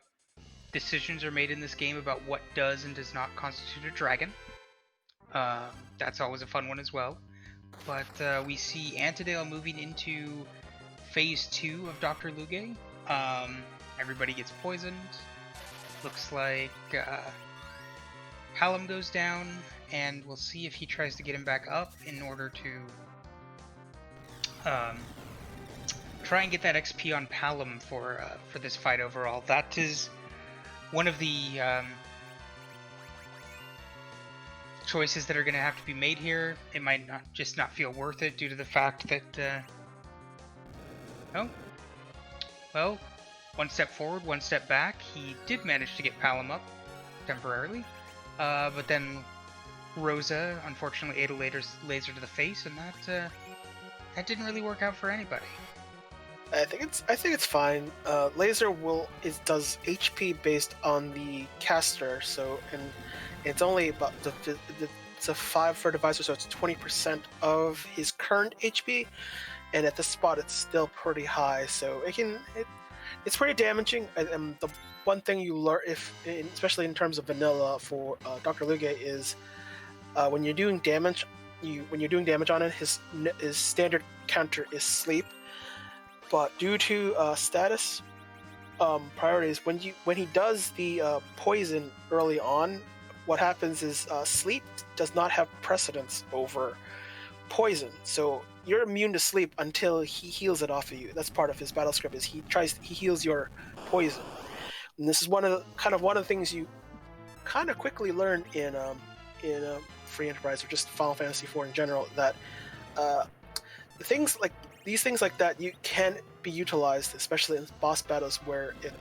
Speaker 1: decisions are made in this game about what does and does not constitute a dragon. That's always a fun one as well. But we see Antidale moving into phase 2 of Dr. Luge. Everybody gets poisoned. Looks like Hallam goes down, and we'll see if he tries to get him back up in order to try and get that XP on Palom for this fight overall. That is one of the choices that are going to have to be made here. It might not feel worth it due to the fact that oh, well, one step forward, one step back. He did manage to get Palom up temporarily, but then Rosa unfortunately ate a laser to the face, and that didn't really work out for anybody.
Speaker 2: I think it's fine. Laser does HP based on the caster, so, and it's only about it's a 5 for divisor, so it's 20% of his current HP, and at this spot it's still pretty high, so it's pretty damaging. And the one thing you learn, especially in terms of vanilla for Dr. Luge, is when you're doing damage, on it, his standard counter is sleep. But due to status priorities, when he does the poison early on, what happens is sleep does not have precedence over poison. So you're immune to sleep until he heals it off of you. That's part of his battle script. Is he heals your poison, and this is one of the things you kind of quickly learn in Free Enterprise, or just Final Fantasy IV in general, that things like that you can be utilized, especially in boss battles where it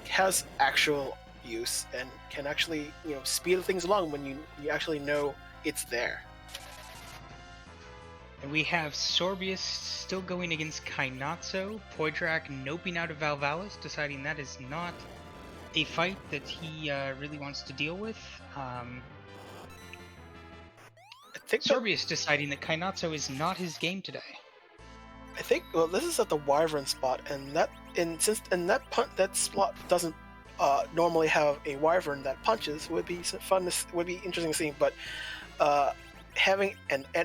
Speaker 2: has actual use and can actually speed things along when you actually know it's there.
Speaker 1: And we have Sorbius still going against Kainatso, Poidrak noping out of Valvalis, deciding that is not a fight that he really wants to deal with. I think Sorbius deciding that Kainatso is not his game today.
Speaker 2: I think, well, this is at the Wyvern spot, and that spot doesn't normally have a Wyvern that punches. Would be fun. Would be interesting to see, but having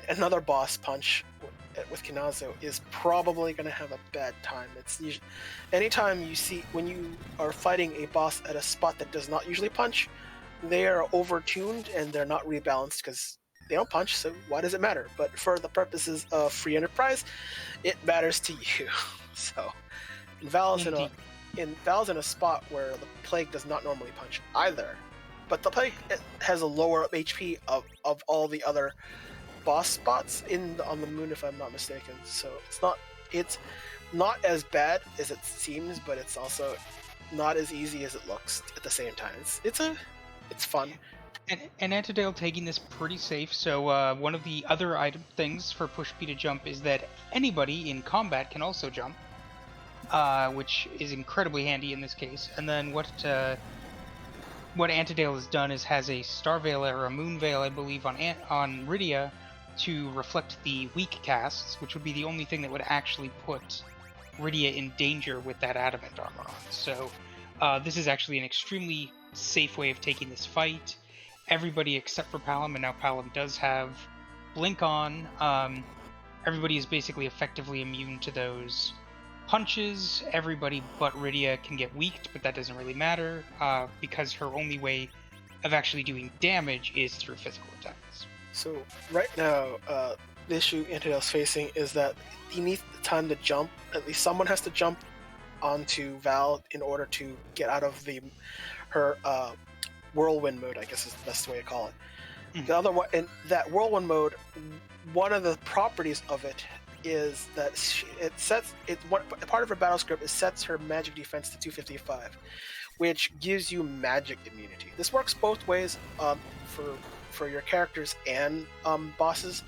Speaker 2: another boss punch with Kinazo is probably going to have a bad time. It's usually, anytime when you are fighting a boss at a spot that does not usually punch, they are overtuned and they're not rebalanced because they don't punch, so why does it matter? But for the purposes of Free Enterprise, it matters to you. So, Val's in a spot where the Plague does not normally punch either, but the Plague has a lower HP of all the other boss spots on the moon, if I'm not mistaken. So it's not as bad as it seems, but it's also not as easy as it looks at the same time. It's fun.
Speaker 1: And Antidale taking this pretty safe, so one of the other things for push B to jump is that anybody in combat can also jump, which is incredibly handy in this case. And then what Antidale has done is has a Star Veil or a Moon Veil, I believe, on Rydia to reflect the weak casts, which would be the only thing that would actually put Rydia in danger with that Adamant armor on. So this is actually an extremely safe way of taking this fight. Everybody except for Palom, and now Palom does have Blink on. Everybody is basically effectively immune to those punches. Everybody but Rydia can get weaked, but that doesn't really matter because her only way of actually doing damage is through physical attacks.
Speaker 2: So right now, the issue Antidote's facing is that he needs the time to jump. At least someone has to jump onto Val in order to get out of her whirlwind mode, I guess is the best way to call it.
Speaker 1: Mhm.
Speaker 2: The other one, in that whirlwind mode, one of the properties of it is that it sets it. One part of her battle script is sets her magic defense to 255, which gives you magic immunity. This works both ways for your characters and bosses.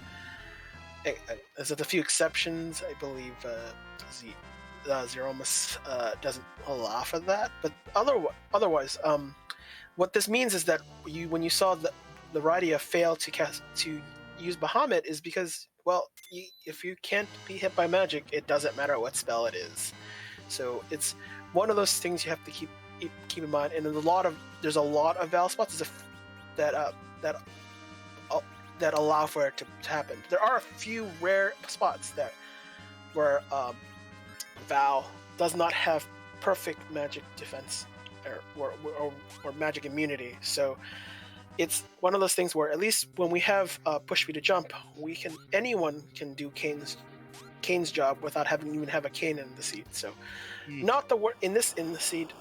Speaker 2: There's a few exceptions. I believe Zeromus doesn't allow for that, but otherwise, what this means is that when you saw the Rydia fail to use Bahamut is because, well, if you can't be hit by magic, it doesn't matter what spell it is. So it's one of those things you have to keep in mind. And there's a lot of Val spots that that allow for it to happen. There are a few rare spots where Val does not have perfect magic defense or magic immunity. So it's one of those things where, at least when we have push me to jump, anyone can do Kane's job without having even have a Kane in the seed. So not the word in the seed,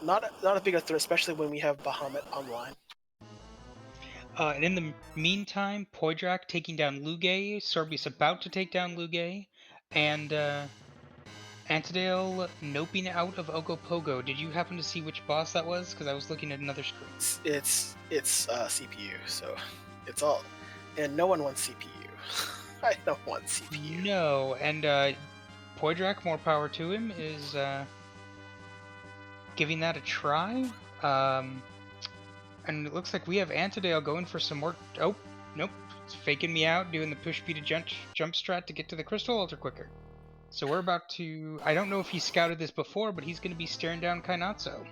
Speaker 2: not a big a threat, especially when we have Bahamut online.
Speaker 1: And in the meantime, Poidrak taking down Lugae, Sorbius about to take down Lugae, and Antidale noping out of Ogopogo. Did you happen to see which boss that was? Because I was looking at another screen.
Speaker 2: It's CPU, so it's all, and no one wants CPU. I don't want CPU.
Speaker 1: No, and Poidrak, more power to him, is giving that a try. And it looks like we have Antidale going for some more. Oh, nope. It's faking me out, doing the push B to jump strat to get to the Crystal Altar quicker. So we're about to. I don't know if he scouted this before, but he's going to be staring down Kainatsu.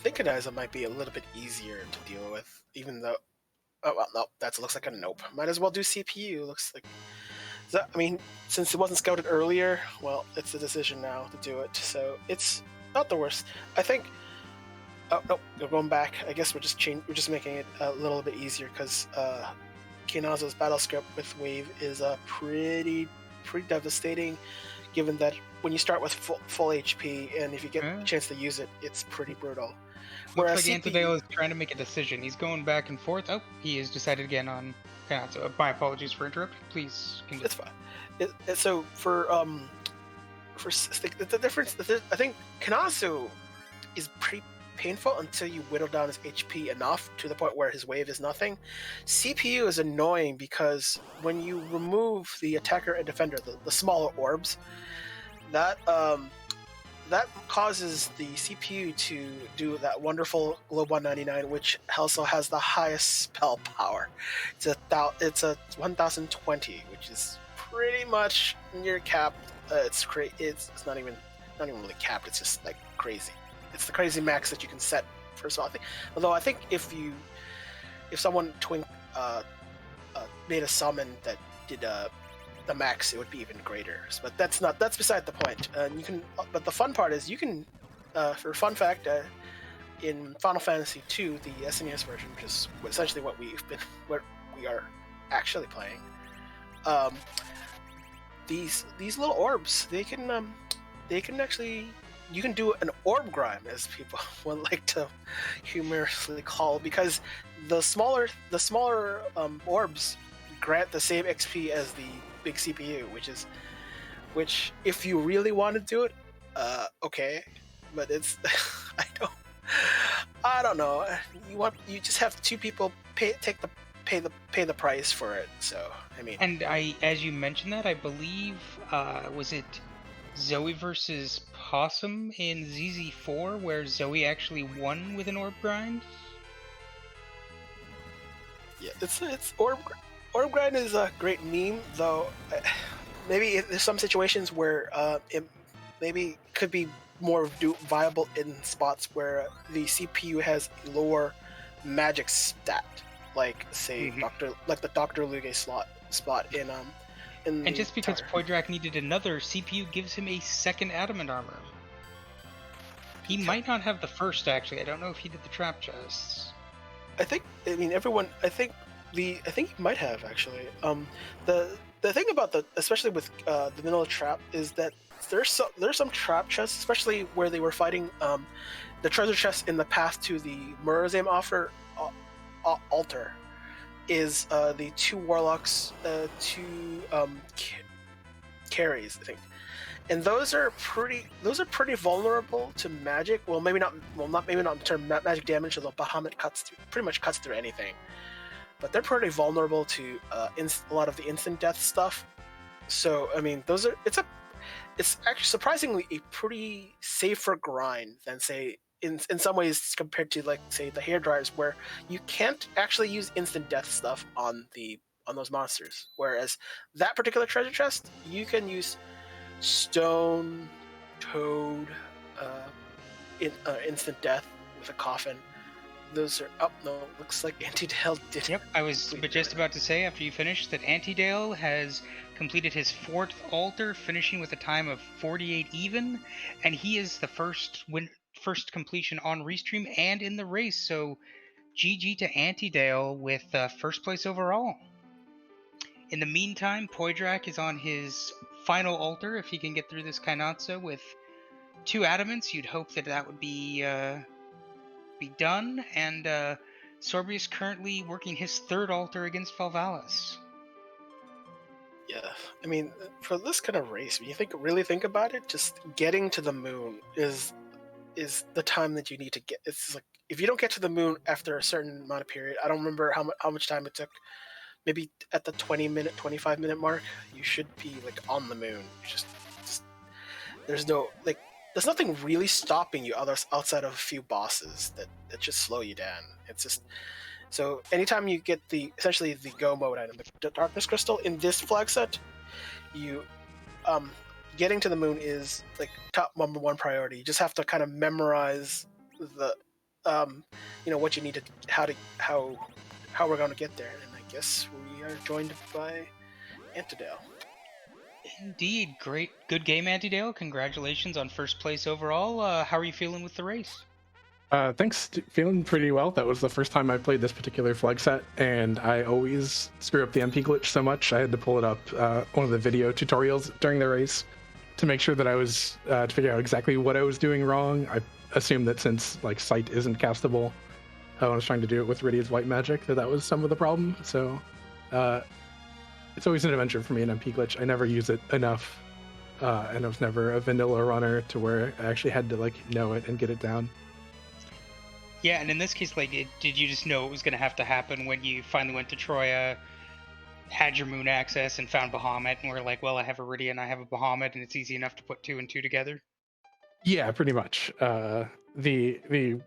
Speaker 2: Synchronizer might be a little bit easier to deal with, even though. Oh, well, no, that looks like a nope. Might as well do CPU. Looks like. I mean, since it wasn't scouted earlier, well, it's the decision now to do it. So it's not the worst. I think. Oh no, we're going back. I guess we're just making it a little bit easier because Kinazo's battle script with Wave is pretty devastating, given that when you start with full HP and if you get a chance to use it, it's pretty brutal.
Speaker 1: Whereas like Antidale is trying to make a decision. He's going back and forth. Oh, he has decided again on Kainatsu. My apologies for interrupting. Please continue.
Speaker 2: It's fine. So for the difference, I think Kainatsu is pretty painful until you whittle down his HP enough to the point where his wave is nothing. CPU is annoying because when you remove the attacker and defender, the smaller orbs, that causes the CPU to do that wonderful Globe 199, which also has the highest spell power. It's a 1020, which is pretty much near capped. It's not even really capped. It's just like crazy. It's the crazy max that you can set for so. Although I think if someone made a summon that did the max, it would be even greater. But that's beside the point. But the fun part is you can, for a fun fact, in Final Fantasy II, the SNES version, which is essentially what we are actually playing. These little orbs, they can actually. You can do an orb grime, as people would like to humorously call, because the smaller orbs grant the same XP as the big CPU, which if you really want to do it, okay, but it's I don't know. You just have two people pay the price for it. So I mean,
Speaker 1: and as you mentioned that, I believe was it Zoe versus Possum in ZZ4, where Zoe actually won with an orb grind?
Speaker 2: Yeah, it's orb grind is a great meme, though. Maybe there's some situations where it maybe could be more viable in spots where the CPU has lower magic stat, like say the Dr. Luge spot in in
Speaker 1: And
Speaker 2: the
Speaker 1: just because
Speaker 2: tower.
Speaker 1: Poidrak needed another, CPU gives him a second adamant armor. He
Speaker 2: Yep.
Speaker 1: might not have the first, actually. I don't know if he did the trap chests.
Speaker 2: I think. I mean, everyone. I think he might have actually. The thing about the, especially with the vanilla trap, is that there's some trap chests, especially where they were fighting the treasure chest in the path to the Murazam altar. Is the two warlocks, two carries, I think, and those are pretty vulnerable to magic. Well, maybe not. Well, not maybe not in terms of magic damage. Although Bahamut pretty much cuts through anything, but they're pretty vulnerable to a lot of the instant death stuff. So I mean, it's actually surprisingly a pretty safer grind than, say, in some ways, compared to, like, say, the hair dryers, where you can't actually use instant death stuff on those monsters. Whereas that particular treasure chest, you can use stone, toad, uh, instant death with a coffin. Those are, oh no, looks like Antidale did
Speaker 1: Yep, I was
Speaker 2: complete
Speaker 1: but just
Speaker 2: earlier.
Speaker 1: about to say after you finished that Antidale has completed his fourth altar, finishing with a time of 48 even, and he is the first completion on Restream and in the race. So GG to Antidale with first place overall. In the meantime, Poidrak is on his final altar. If he can get through this Kainatsu with two adamants, you'd hope that that would be done. And Sorbius currently working his third altar against Valvalis.
Speaker 2: Yeah, I mean, for this kind of race, when you really think about it, just getting to the moon is the time that you need to get. It's like, if you don't get to the moon after a certain amount of period, I don't remember how much time it took. Maybe at the 20-minute, 25-minute mark, you should be like on the moon. Just there's no, like, there's nothing really stopping you outside of a few bosses that just slow you down. It's just, so anytime you get the, essentially the go mode item, the darkness crystal in this flag set, you um getting to the moon is like top number one priority. You just have to kind of memorize the um what you need to, how we're going to get there. And I guess we are joined by Antidale.
Speaker 1: Indeed, good game, Antidale. Congratulations on first place overall. How are you feeling with the race?
Speaker 3: Thanks. Feeling pretty well. That was the first time I played this particular flag set, and I always screw up the MP glitch so much I had to pull it up one of the video tutorials during the race to make sure that I was to figure out exactly what I was doing wrong. I assumed that since like sight isn't castable, I was trying to do it with Rydia's white magic, that was some of the problem. So uh, it's always an adventure for me in MP glitch. I never use it enough, and I was never a vanilla runner to where I actually had to like know it and get it down.
Speaker 1: Yeah, and in this case, like, did you just know it was going to have to happen when you finally went to Troya, had your moon access, and found Bahamut, and were like, well, I have Iridia and I have a Bahamut, and it's easy enough to put two and two together?
Speaker 3: Yeah, pretty much. The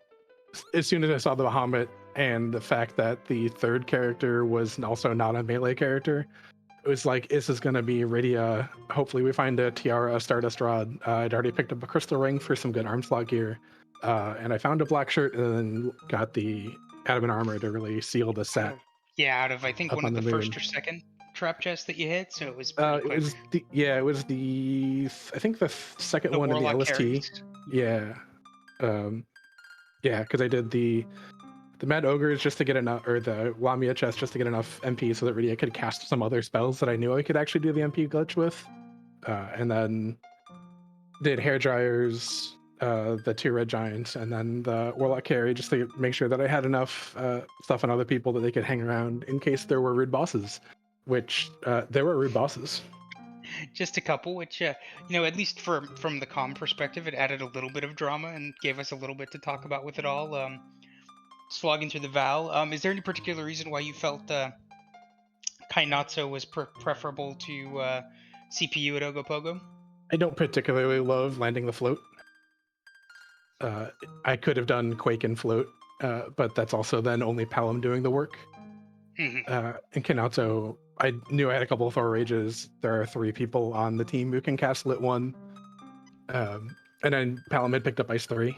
Speaker 3: as soon as I saw the Bahamut and the fact that the third character was also not a melee character, it was like, this is gonna be Rydia. Hopefully, we find a tiara, a Stardust Rod. I'd already picked up a crystal ring for some good arm slot gear, and I found a black shirt, and then got the adamant armor to really seal the
Speaker 1: Out
Speaker 3: set
Speaker 1: of, yeah, out of, I think,
Speaker 3: up
Speaker 1: one
Speaker 3: on
Speaker 1: of
Speaker 3: the
Speaker 1: the
Speaker 3: moon.
Speaker 1: first or second trap chests that you hit, so it was pretty
Speaker 3: It
Speaker 1: quick.
Speaker 3: was the yeah, it was the I think the second
Speaker 1: The
Speaker 3: one in the
Speaker 1: Warlock
Speaker 3: LST.
Speaker 1: carries.
Speaker 3: Yeah, um, yeah, because I did the Mad Ogre is just to get enough, or the Lamia chest just to get enough MP so that really I could cast some other spells that I knew I could actually do the MP glitch with. And then did hair dryers, the two red giants, and then the Warlock carry just to make sure that I had enough stuff on other people that they could hang around in case there were rude bosses, which there were rude bosses.
Speaker 1: Just a couple, which, at least from the com perspective, it added a little bit of drama and gave us a little bit to talk about with it all. Slogging through the Val. Is there any particular reason why you felt Kainatsu was preferable to CPU at Ogopogo?
Speaker 3: I don't particularly love landing the float. Uh, I could have done Quake and float, but that's also then only Palom doing the work.
Speaker 1: Mhm.
Speaker 3: And can also, I knew I had a couple of Thor Rages. There are three people on the team who can cast Lit 1. And then Palom had picked up Ice 3.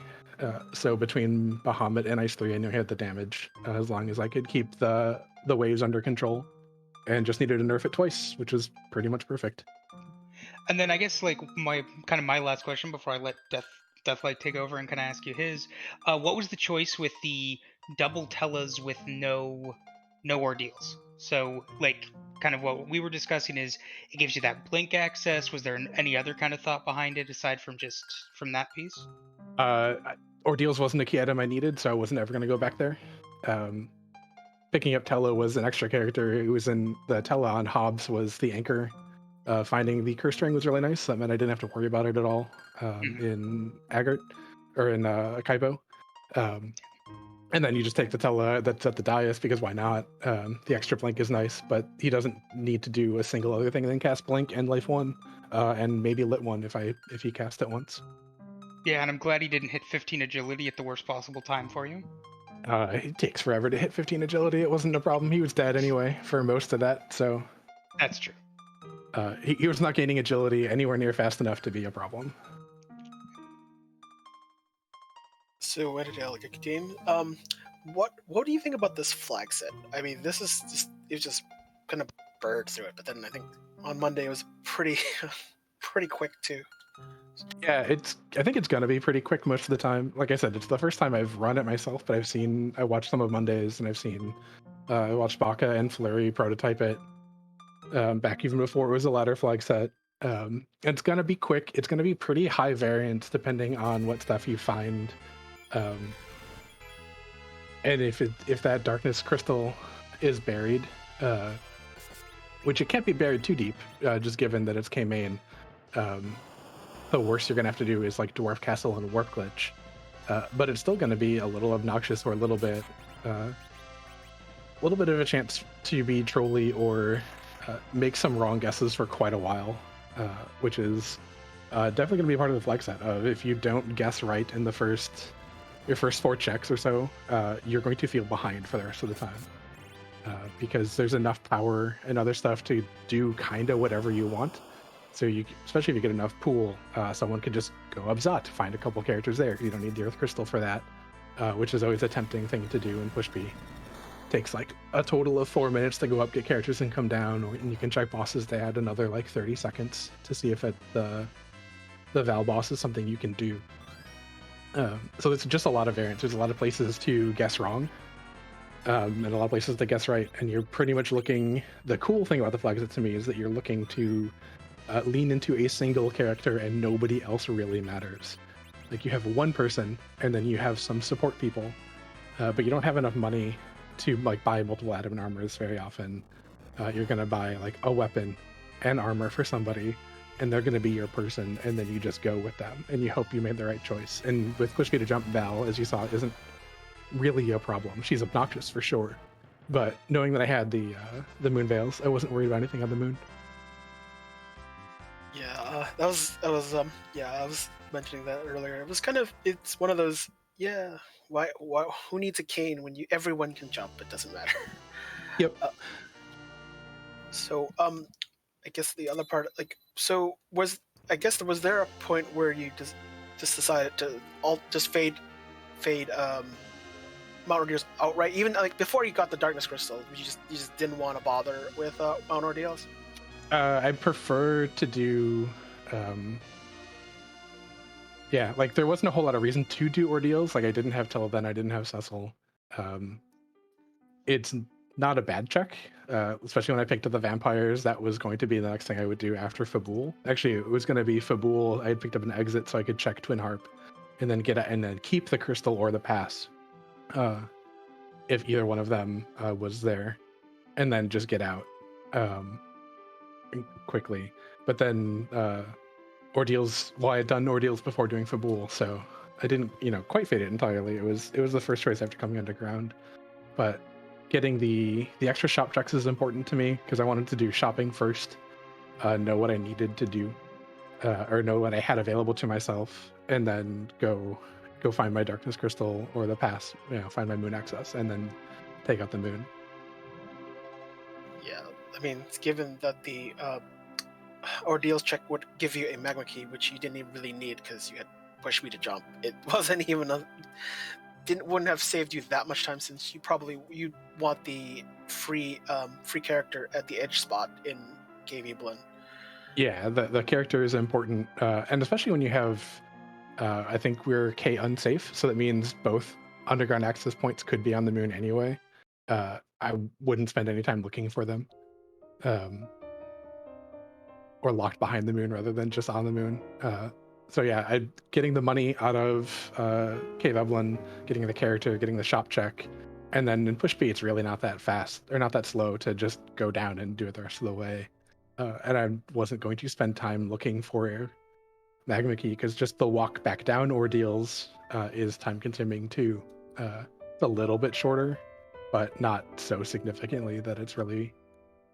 Speaker 3: So between Bahamut and Ice 3, I knew he had the damage as long as I could keep the waves under control. and just needed to nerf it twice, which was pretty much perfect.
Speaker 1: And then I guess like my last question before I let Deathlight take over and kind of ask you his, what was the choice with the double tellas with no ordeals? So like kind of what we were discussing is it gives you that blink access. Was there any other kind of thought behind it aside from just from that piece?
Speaker 3: Ordeals wasn't a key item I needed, so I wasn't ever going to go back there. Picking up Tella was an extra character who was in the Tella on Hobbs was the anchor. Finding the curse string was really nice. That meant I didn't have to worry about it at all in Agart or in Kaibo. And then you just take the Tella that's at the dais because why not? The extra blink is nice, but he doesn't need to do a single other thing than cast blink and life 1, and maybe lit 1 if he cast it once.
Speaker 1: Yeah, and I'm glad he didn't hit 15 agility at the worst possible time for you.
Speaker 3: It takes forever to hit 15 agility. It wasn't a problem. He was dead anyway for most of that, so
Speaker 1: That's true.
Speaker 3: he was not gaining agility anywhere near fast enough to be a problem.
Speaker 2: So, what did Alec game? What do you think about this flag set? I mean, this is just it was just kind of bird through it, but then I think on Monday it was pretty pretty quick too.
Speaker 3: Yeah, I think it's gonna be pretty quick most of the time. Like I said, it's the first time I've run it myself, but I watched some of Mondays, and I watched Baka and Flurry prototype it back even before it was a ladder flag set. It's gonna be quick. It's gonna be pretty high variance depending on what stuff you find, and if that darkness crystal is buried, which it can't be buried too deep, just given that it's K main. The worst you're gonna have to do is like Dwarf Castle and Warp Glitch, but it's still gonna be a little obnoxious or a little bit of a chance to be trolly or make some wrong guesses for quite a while, which is definitely gonna be part of the flag set. If you don't guess right in your first 4 checks or so, you're going to feel behind for the rest of the time. Because there's enough power and other stuff to do kind of whatever you want. So especially if you get enough pool, someone could just go Abzat, find a couple characters there. You don't need the Earth Crystal for that, which is always a tempting thing to do in Push B. Takes like a total of 4 minutes to go up, get characters, and come down, and you can check bosses to add another like 30 seconds to see if the Val boss is something you can do. So it's just a lot of variance. There's a lot of places to guess wrong, and a lot of places to guess right, and you're pretty much looking. The cool thing about the flag set to me is that you're looking to lean into a single character and nobody else really matters. Like you have one person and then you have some support people, but you don't have enough money to like buy multiple adamant armors very often. You're gonna buy like a weapon and armor for somebody, and they're gonna be your person, and then you just go with them and you hope you made the right choice. And with Push B to Jump, Val, as you saw, isn't really a problem. She's obnoxious for sure, but knowing that I had the moon veils, I wasn't worried about anything on the moon.
Speaker 2: Yeah, I was mentioning that earlier. It was kind of it's one of those why who needs a cane when everyone can jump? It doesn't matter.
Speaker 3: Yep.
Speaker 2: So I guess the other part was there a point where you just decided to just fade Mount Ordeals outright, even like before you got the Darkness Crystal, you just didn't want to bother with Mount Ordeals?
Speaker 3: I prefer to do, like there wasn't a whole lot of reason to do ordeals. Like I didn't have Televen, I didn't have Cecil. It's not a bad check, especially when I picked up the vampires. That was going to be the next thing I would do after Fabul. Actually, it was going to be Fabul. I had picked up an exit so I could check Twin Harp, and then keep the crystal or the pass, if either one of them was there, and then just get out. Quickly, but then ordeals. Well, I had done ordeals before doing Fabul, so I didn't, quite fade it entirely. It was the first choice after coming underground, but getting the extra shop checks is important to me because I wanted to do shopping first, know what I needed to do, or know what I had available to myself, and then go find my Darkness Crystal or the pass, find my moon access, and then take out the moon.
Speaker 2: Yeah, I mean, it's given that the ordeals check would give you a magma key, which you didn't even really need because you had Push B to Jump. It wasn't even wouldn't have saved you that much time, since you want the free character at the edge spot in KV Blend.
Speaker 3: Yeah, the character is important, and especially when you have, I think we're K unsafe, so that means both underground access points could be on the moon anyway. I wouldn't spend any time looking for them, or locked behind the moon rather than just on the moon. So yeah, getting the money out of Cave Evelyn, getting the character, getting the shop check, and then in Push B, it's really not that fast or not that slow to just go down and do it the rest of the way. And I wasn't going to spend time looking for Magma Key because just the walk back down ordeals is time consuming too. It's a little bit shorter, but not so significantly that it's really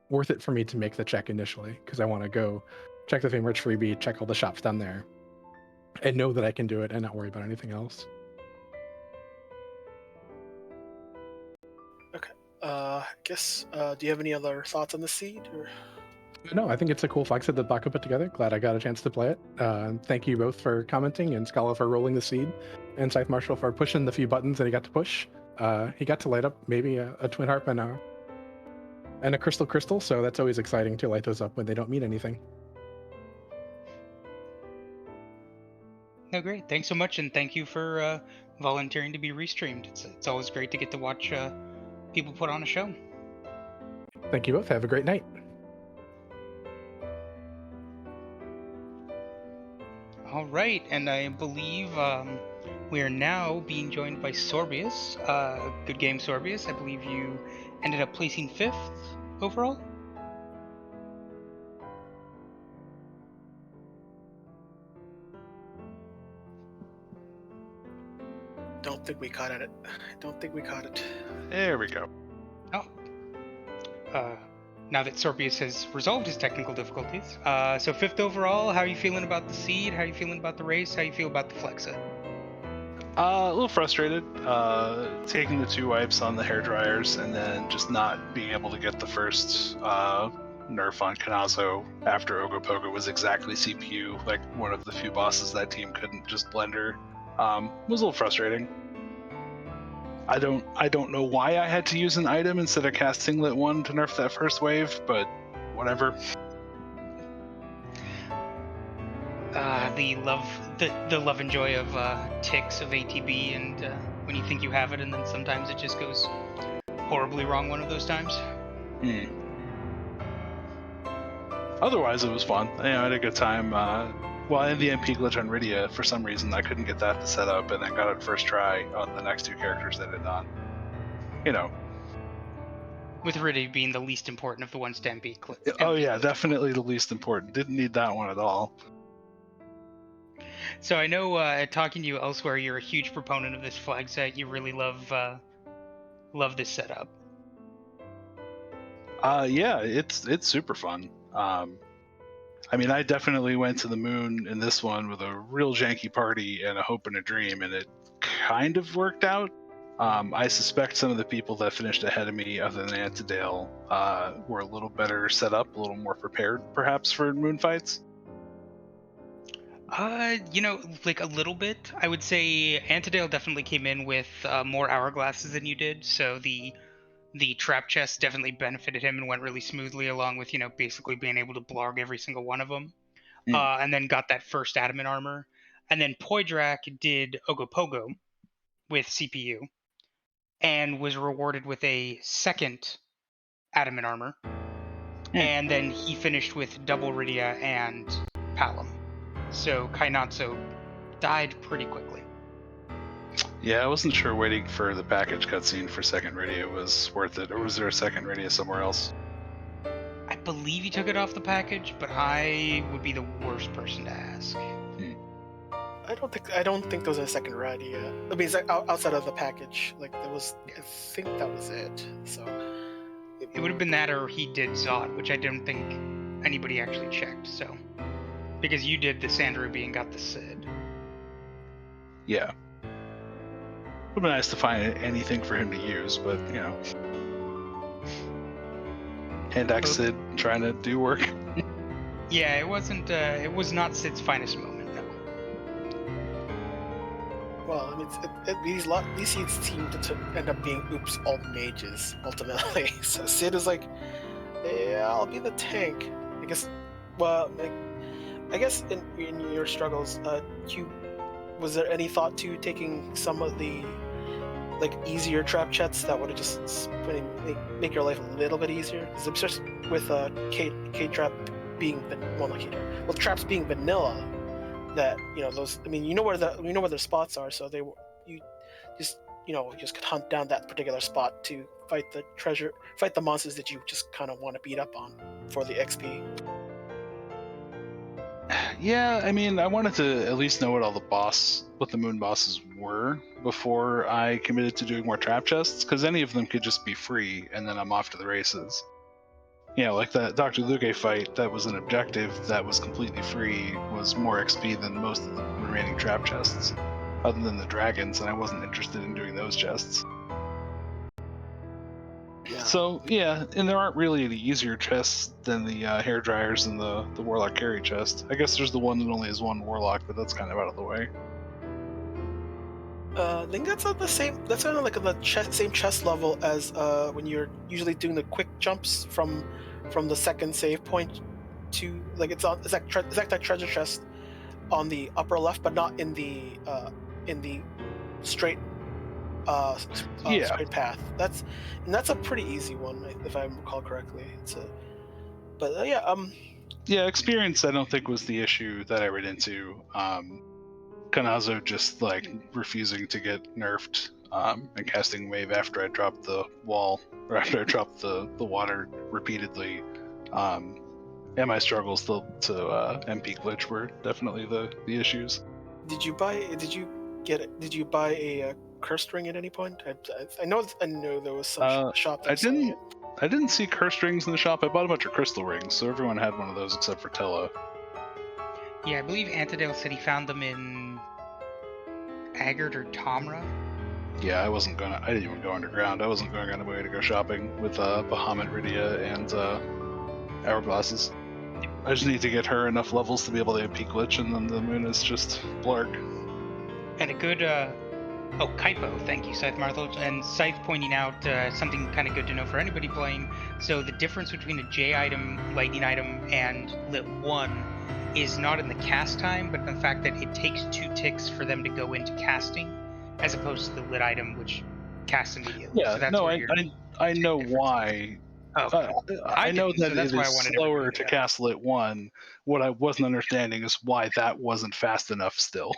Speaker 3: worth it for me to make the check initially, because I want to go check the Fame Rich freebie, check all the shops down there, and know that I can do it and not worry about anything else.
Speaker 2: Okay. I guess, do you have any other thoughts on the seed? Or?
Speaker 3: No, I think it's a cool flag set that Baka put together. Glad I got a chance to play it. Thank you both for commenting, and Scala for rolling the seed, and Scythe Marshall for pushing the few buttons that he got to push. He got to light up maybe a Twin Harp and a crystal, so that's always exciting to light those up when they don't mean anything.
Speaker 1: No, great. Thanks so much, and thank you for volunteering to be restreamed. It's always great to get to watch people put on a show.
Speaker 3: Thank you both. Have a great night.
Speaker 1: All right, and I believe we are now being joined by Sorbius. Good game, Sorbius. I believe you ended up placing 5th overall?
Speaker 2: Don't think we caught it. Don't think we caught it.
Speaker 4: There we go.
Speaker 1: Oh. Now that Sorbius has resolved his technical difficulties. So 5th overall, how are you feeling about the seed? How are you feeling about the race? How you feel about the Flexa?
Speaker 4: A little frustrated, taking the 2 wipes on the hair dryers and then just not being able to get the first nerf on Kanazo after Ogopogo was exactly CPU, like one of the few bosses that team couldn't just blender. Was a little frustrating. I don't know why I had to use an item instead of casting Lit 1 to nerf that first wave, but whatever.
Speaker 1: The love and joy of ticks of ATB, and when you think you have it, and then sometimes it just goes horribly wrong one of those times.
Speaker 4: Otherwise, it was fun. I had a good time. Well, in the MP glitch on Rydia, for some reason, I couldn't get that to set up, and then got it first try on the next 2 characters that had on. You know.
Speaker 1: With Rydia being the least important of the ones to MP glitch.
Speaker 4: Oh yeah, definitely the least important. Didn't need that one at all.
Speaker 1: So I know, talking to you elsewhere, you're a huge proponent of this flag set. You really love this setup.
Speaker 4: Yeah, it's super fun. I mean, I definitely went to the moon in this one with a real janky party and a hope and a dream, and it kind of worked out. I suspect some of the people that finished ahead of me, other than Antidale, were a little better set up, a little more prepared, perhaps, for moon fights.
Speaker 1: Like a little bit. I would say Antidale definitely came in with more hourglasses than you did, so the trap chest definitely benefited him and went really smoothly, along with, basically being able to blarg every single one of them. And then got that first adamant armor. And then Poidrak did Ogopogo with CPU and was rewarded with a second adamant armor. And then he finished with double Rydia and Palom. So Kainatsu died pretty quickly.
Speaker 4: Yeah, I wasn't sure waiting for the package cutscene for second Rydia was worth it, or was there a second Rydia somewhere else?
Speaker 1: I believe he took it off the package, but I would be the worst person to ask.
Speaker 2: I don't think there was a second Rydia. I mean, it's like outside of the package. Like I think that was it. So
Speaker 1: it would have been that, or he did Zod, which I don't think anybody actually checked. So because you did the Sand Ruby and got the Sid.
Speaker 4: Yeah. Would be nice to find anything for him to use, but Hand Sid trying to do work.
Speaker 1: Yeah, it wasn't. It was not Sid's finest moment, no.
Speaker 2: well, I mean, these seeds seem to end up being oops all mages ultimately. So Sid is like, yeah, I'll be the tank. I guess. Well, I guess in your struggles, was there any thought to taking some of the like easier trap chats that would have just make your life a little bit easier? Because just with K trap being well, not K trap, with traps being vanilla, that those. I mean, you know where their spots are, so you just just could hunt down that particular spot to fight the monsters that you just kind of want to beat up on for the XP.
Speaker 4: Yeah, I mean, I wanted to at least know what the moon bosses were before I committed to doing more trap chests, because any of them could just be free, and then I'm off to the races. Like that Dr. Luque fight, that was an objective that was completely free, was more XP than most of the remaining trap chests, other than the dragons, and I wasn't interested in doing those chests.
Speaker 2: Yeah.
Speaker 4: So yeah, and there aren't really any easier chests than the hair dryers and the warlock carry chest. I guess there's the one that only has one warlock, but that's kind of out of the way.
Speaker 2: I think that's the same. That's kind of like the same chest level as when you're usually doing the quick jumps from the second save point to like it's like that treasure chest on the upper left, but not in the straight straight path. That's a pretty easy one if I recall correctly.
Speaker 4: Yeah, experience I don't think was the issue that I ran into. Kanazo just like refusing to get nerfed and casting wave after I dropped the wall or after I dropped the water repeatedly. And my struggles to MP glitch were definitely the issues.
Speaker 2: Did you buy a cursed ring at any point? I know there was some shop that was selling it.
Speaker 4: I didn't see cursed rings in the shop. I bought a bunch of crystal rings, so everyone had one of those except for Tella.
Speaker 1: Yeah, I believe Antidale said he found them in Agard or Tomra.
Speaker 4: Yeah, I didn't even go underground. I wasn't going on my way to go shopping with Bahamut, Rydia, and Hourglasses. I just need to get her enough levels to be able to MP glitch, and then the moon is just Blarg.
Speaker 1: And a good, Kaipo, thank you, Scythe Marthel. And Scythe pointing out something kind of good to know for anybody playing. So the difference between a J item, lightning item, and lit 1 is not in the cast time, but in the fact that it takes 2 ticks for them to go into casting, as opposed to the lit item, which casts immediately.
Speaker 4: Yeah,
Speaker 1: so that's
Speaker 4: no,
Speaker 1: where
Speaker 4: I know why. I know that
Speaker 1: so that's
Speaker 4: it
Speaker 1: why I
Speaker 4: is
Speaker 1: wanted
Speaker 4: slower to
Speaker 1: everybody
Speaker 4: cast lit 1. What I wasn't understanding is why that wasn't fast enough still.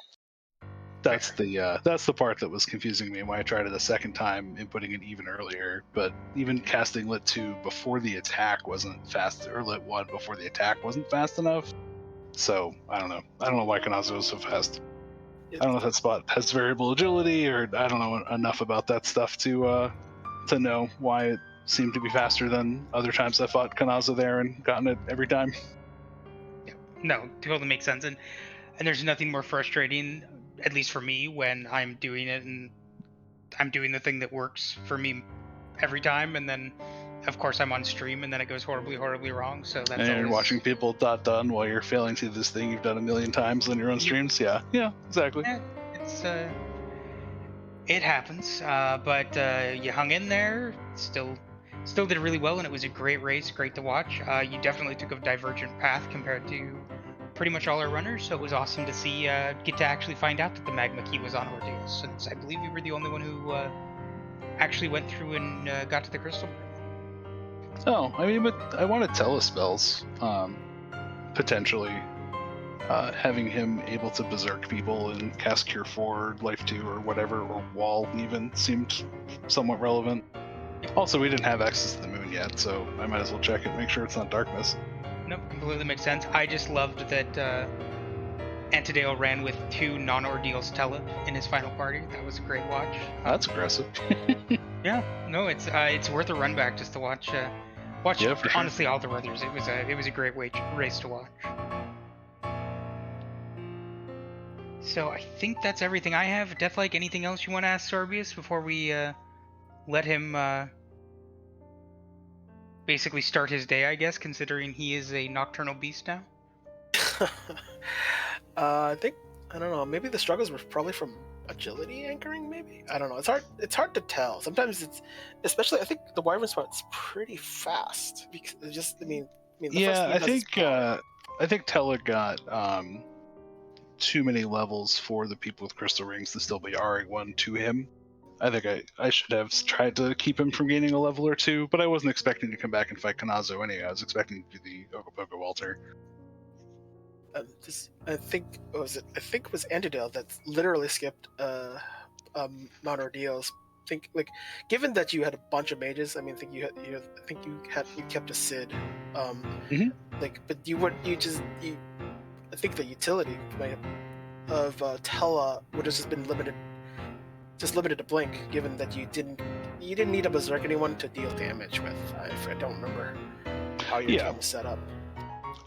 Speaker 4: That's the part that was confusing me, why I tried it a second time and putting it even earlier. But even casting lit 2 before the attack wasn't fast, or lit 1 before the attack wasn't fast enough. So I don't know. I don't know why Kanazo is so fast. I don't know if that spot has variable agility, or I don't know enough about that stuff to know why it seemed to be faster than other times I fought Kanazo there and gotten it every time.
Speaker 1: Yeah. No, totally makes sense. And there's nothing more frustrating, at least for me, when I'm doing it and I'm doing the thing that works for me every time, and then of course I'm on stream and then it goes horribly wrong. So that's
Speaker 4: and
Speaker 1: always...
Speaker 4: you're watching people done while you're failing to do this thing you've done a million times on your own streams. Yeah, exactly.
Speaker 1: Yeah, it's it happens, but you hung in there, still did really well, and it was a great race, great to watch. You definitely took a divergent path compared to pretty much all our runners, so it was awesome to see get to actually find out that the magma key was on Ordeal, since I believe you were the only one who actually went through and got to the crystal.
Speaker 4: Oh, I mean, but I wanted telespells, potentially. Having him able to berserk people and cast Cure 4, Life 2, or whatever, or Wall even, seemed somewhat relevant. Also, we didn't have access to the moon yet, so I might as well check it, make sure it's not darkness.
Speaker 1: Nope, completely makes sense. I just loved that Antidale ran with 2 non-Ordeal Stella in his final party. That was a great watch.
Speaker 4: That's aggressive.
Speaker 1: Yeah, no, it's worth a run back just to watch. Watch,
Speaker 4: yeah, for
Speaker 1: honestly,
Speaker 4: sure.
Speaker 1: all the others. It was a great race to watch. So I think that's everything I have. Deathlike, anything else you want to ask Sorbius before we let him basically start his day, I guess, considering he is a nocturnal beast now?
Speaker 2: I don't know, maybe the struggles were probably from agility anchoring, maybe. I don't know. It's hard to tell. Sometimes it's, especially I think the Wyvern spot's pretty fast because it just the first
Speaker 4: Yeah,
Speaker 2: thing it does is block.
Speaker 4: I think Tella got too many levels for the people with crystal rings to still be RA1 to him. I think I should have tried to keep him from gaining a level or two, but I wasn't expecting to come back and fight Kanazo anyway. I was expecting to do the Ogopogo Walter.
Speaker 2: I think it was Antidale that literally skipped Mount Ordeals. Think like, given that you had a bunch of mages, I mean, I think you kept a Sid,
Speaker 4: Mhm.
Speaker 2: like, but I think the utility of Tella would have just been limited to Blink, given that you didn't need a Berserk anyone to deal damage with. I don't remember how your
Speaker 4: Yeah.
Speaker 2: team was set up.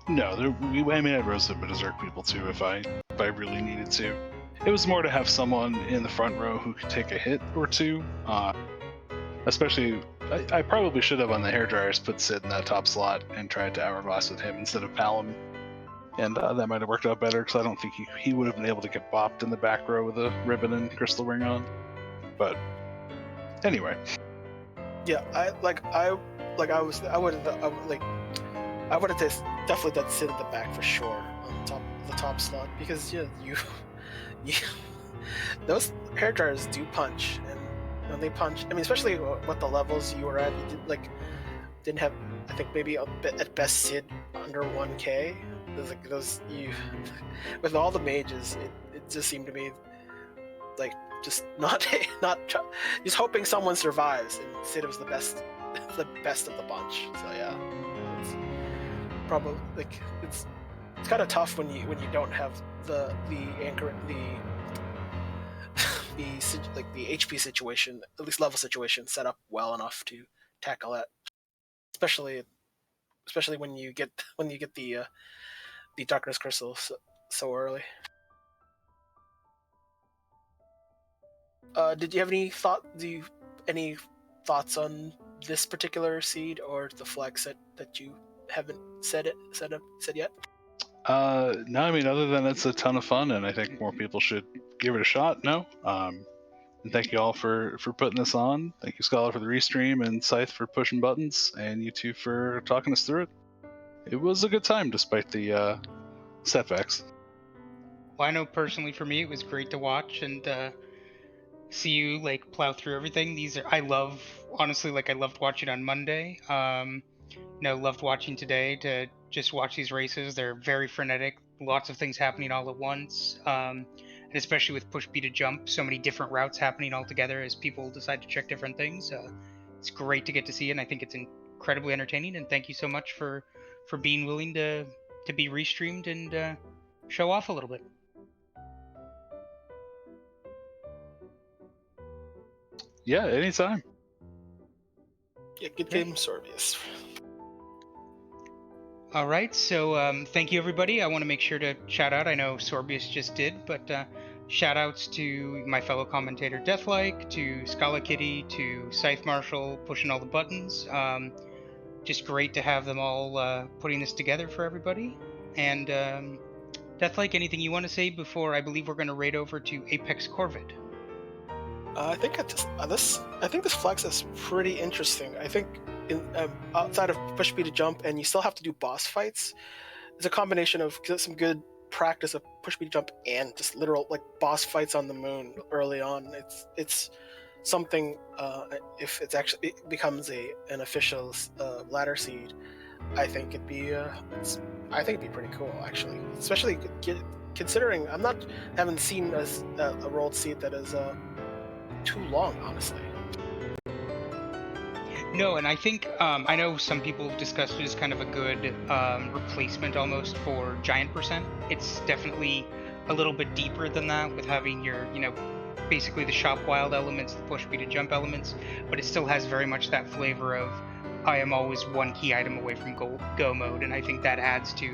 Speaker 4: No, I'd roast the Berserk people too if I really needed to. It was more to have someone in the front row who could take a hit or two. Especially, I probably should have on the hairdryers put Sid in that top slot and tried to hourglass with him instead of Palom. And that might have worked out better because I don't think he would have been able to get bopped in the back row with a ribbon and crystal ring on. But anyway.
Speaker 2: Yeah, I would have definitely done Sid in the back for sure on the top slot, because you those hair dryers do punch, and when they punch, I mean, especially what the levels you were at, you didn't have, I think maybe at best Sid under 1k. Those you with all the mages, it just seemed to me like just not just hoping someone survives, and Sid was the best of the bunch. So yeah, it's probably like it's kind of tough when you don't have the anchor the HP situation, at least level situation, set up well enough to tackle it, especially when you get the darkness crystal so early. Did you have any thoughts on this particular seed or the flag set that you haven't said yet?
Speaker 4: No, I mean, other than it's a ton of fun, and I think more people should give it a shot. No, and thank you all for putting this on. Thank you, Scholar, for the restream, and Scythe for pushing buttons, and you two for talking us through it. It was a good time despite the setbacks.
Speaker 1: Well, I know personally for me, it was great to watch and see you like plow through everything. I love, honestly, like I loved watching on Monday. Loved watching today to just watch these races. They're very frenetic, lots of things happening all at once. And especially with push B to jump, so many different routes happening all together as people decide to check different things. It's great to get to see, and I think it's incredibly entertaining. And thank you so much for being willing to be restreamed and show off a little bit.
Speaker 4: Yeah, anytime.
Speaker 2: Yeah, good game, Sorbius.
Speaker 1: All right, so thank you everybody. I want to make sure to shout out. I know Sorbius just did, but shout outs to my fellow commentator Deathlike, to Scala Kitty, to Scythe Marshall, pushing all the buttons. Just great to have them all putting this together for everybody. And Deathlike, anything you want to say before I believe we're going to raid over to Apex Corvid?
Speaker 2: I think this flex is pretty interesting. I think outside of push B to jump, and you still have to do boss fights. It's a combination of some good practice of push B to jump and just literal like boss fights on the moon early on. It's something. If it becomes an official ladder seed, I think it'd be pretty cool actually, especially considering haven't seen a rolled seed that is too long, honestly.
Speaker 1: No, and I think I know some people have discussed it as kind of a good replacement almost for Giant Percent. It's definitely a little bit deeper than that with having your, basically the shop wild elements, the push B to jump elements, but it still has very much that flavor of I am always one key item away from go mode, and I think that adds to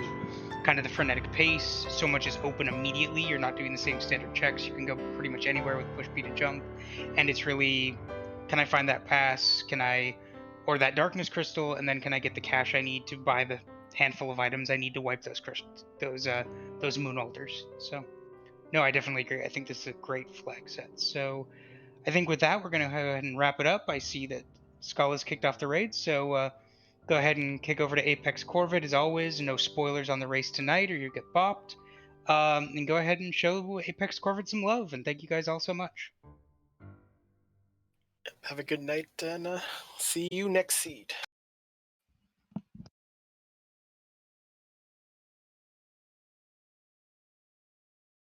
Speaker 1: kind of the frenetic pace. So much is open immediately. You're not doing the same standard checks. You can go pretty much anywhere with push B to jump, and it's really, can I find that pass? Or that darkness crystal, and then can I get the cash I need to buy the handful of items I need to wipe those crystals, those moon altars. So No, I definitely agree. I think this is a great flag set. So I think with that, we're going to go ahead and wrap it up. I see that Skull has kicked off the raid, so go ahead and kick over to Apex Corvid as always. No spoilers on the race tonight, or you get bopped. And go ahead and show Apex Corvid some love. And thank you guys all so much.
Speaker 2: Have a good night, and see you next seed.